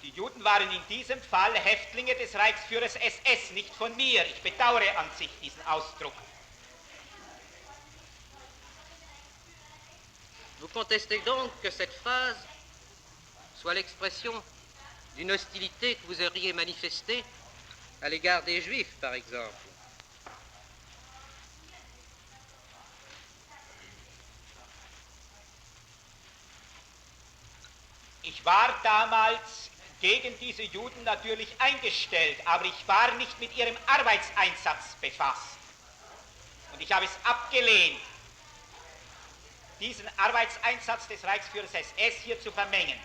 Die Juden waren in diesem Fall Häftlinge des Reichsführers SS, nicht von mir. Ich bedauere an sich diesen Ausdruck. Vous contestez donc que cette phrase soit l'expression d'une hostilité que vous auriez manifestée à l'égard des Juifs, par exemple? Ich war damals gegen diese Juden natürlich eingestellt, aber ich war nicht mit ihrem Arbeitseinsatz befasst. Und ich habe es abgelehnt, diesen Arbeitseinsatz des Reichsführers SS hier zu vermengen.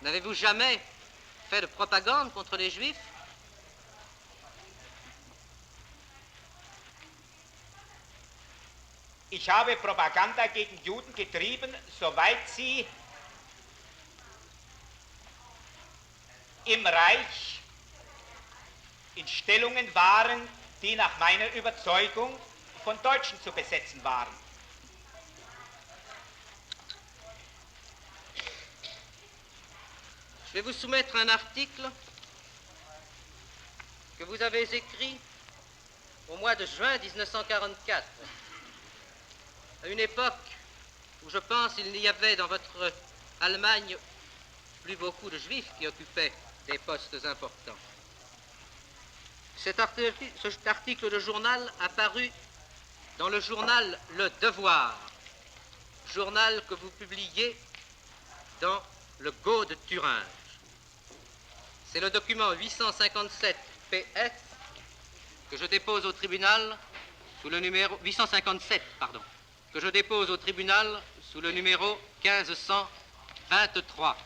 N'avez-vous jamais fait de propagande contre les Juifs? Ich habe Propaganda gegen Juden getrieben, soweit sie im Reich in Stellungen waren, die nach meiner Überzeugung von Deutschen zu besetzen waren. Je vais vous soumettre un article que vous avez écrit au mois de juin 1944, à une époque où je pense il n'y avait dans votre Allemagne plus beaucoup de Juifs qui occupaient des postes importants. Cet article de journal a paru dans le journal Le Devoir, journal que vous publiez dans le Go de Thuringe. C'est le document 857 PS que je dépose au tribunal sous le numéro 857, pardon, que je dépose au tribunal sous le numéro 1523.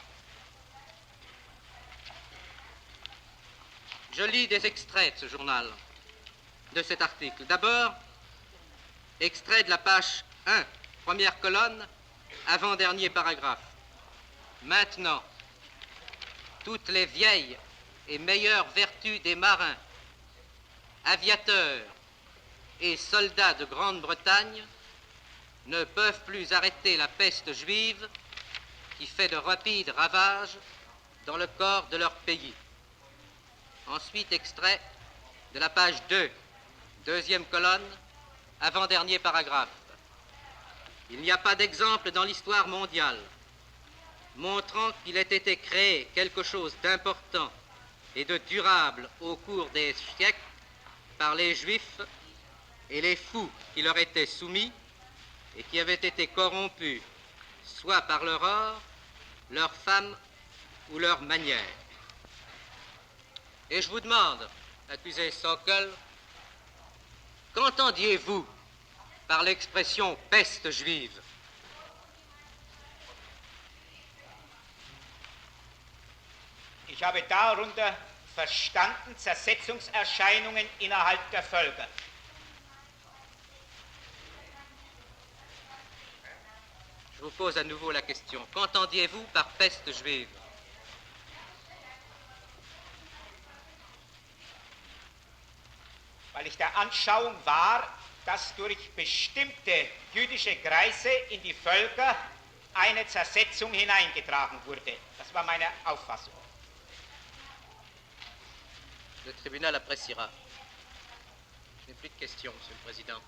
Je lis des extraits de ce journal, de cet article. D'abord, extrait de la page 1, première colonne, avant-dernier paragraphe. Maintenant, toutes les vieilles et meilleures vertus des marins, aviateurs et soldats de Grande-Bretagne ne peuvent plus arrêter la peste juive qui fait de rapides ravages dans le corps de leur pays. Ensuite, extrait de la page 2, deuxième colonne, avant-dernier paragraphe. Il n'y a pas d'exemple dans l'histoire mondiale montrant qu'il ait été créé quelque chose d'important et de durable au cours des siècles par les Juifs et les fous qui leur étaient soumis et qui avaient été corrompus soit par leur or, leurs femmes ou leurs manières. Et je vous demande, accusé Sokol, qu'entendiez-vous par l'expression peste juive? Ich habe darunter verstanden Zersetzungserscheinungen innerhalb der Völker. Je vous pose à nouveau la question. Qu'entendiez-vous par peste juive? Weil ich der Anschauung war, dass durch bestimmte jüdische Kreise in die Völker eine Zersetzung hineingetragen wurde. Das war meine Auffassung. Le tribunal appréciera. Je n'ai plus de questions, Monsieur le Président.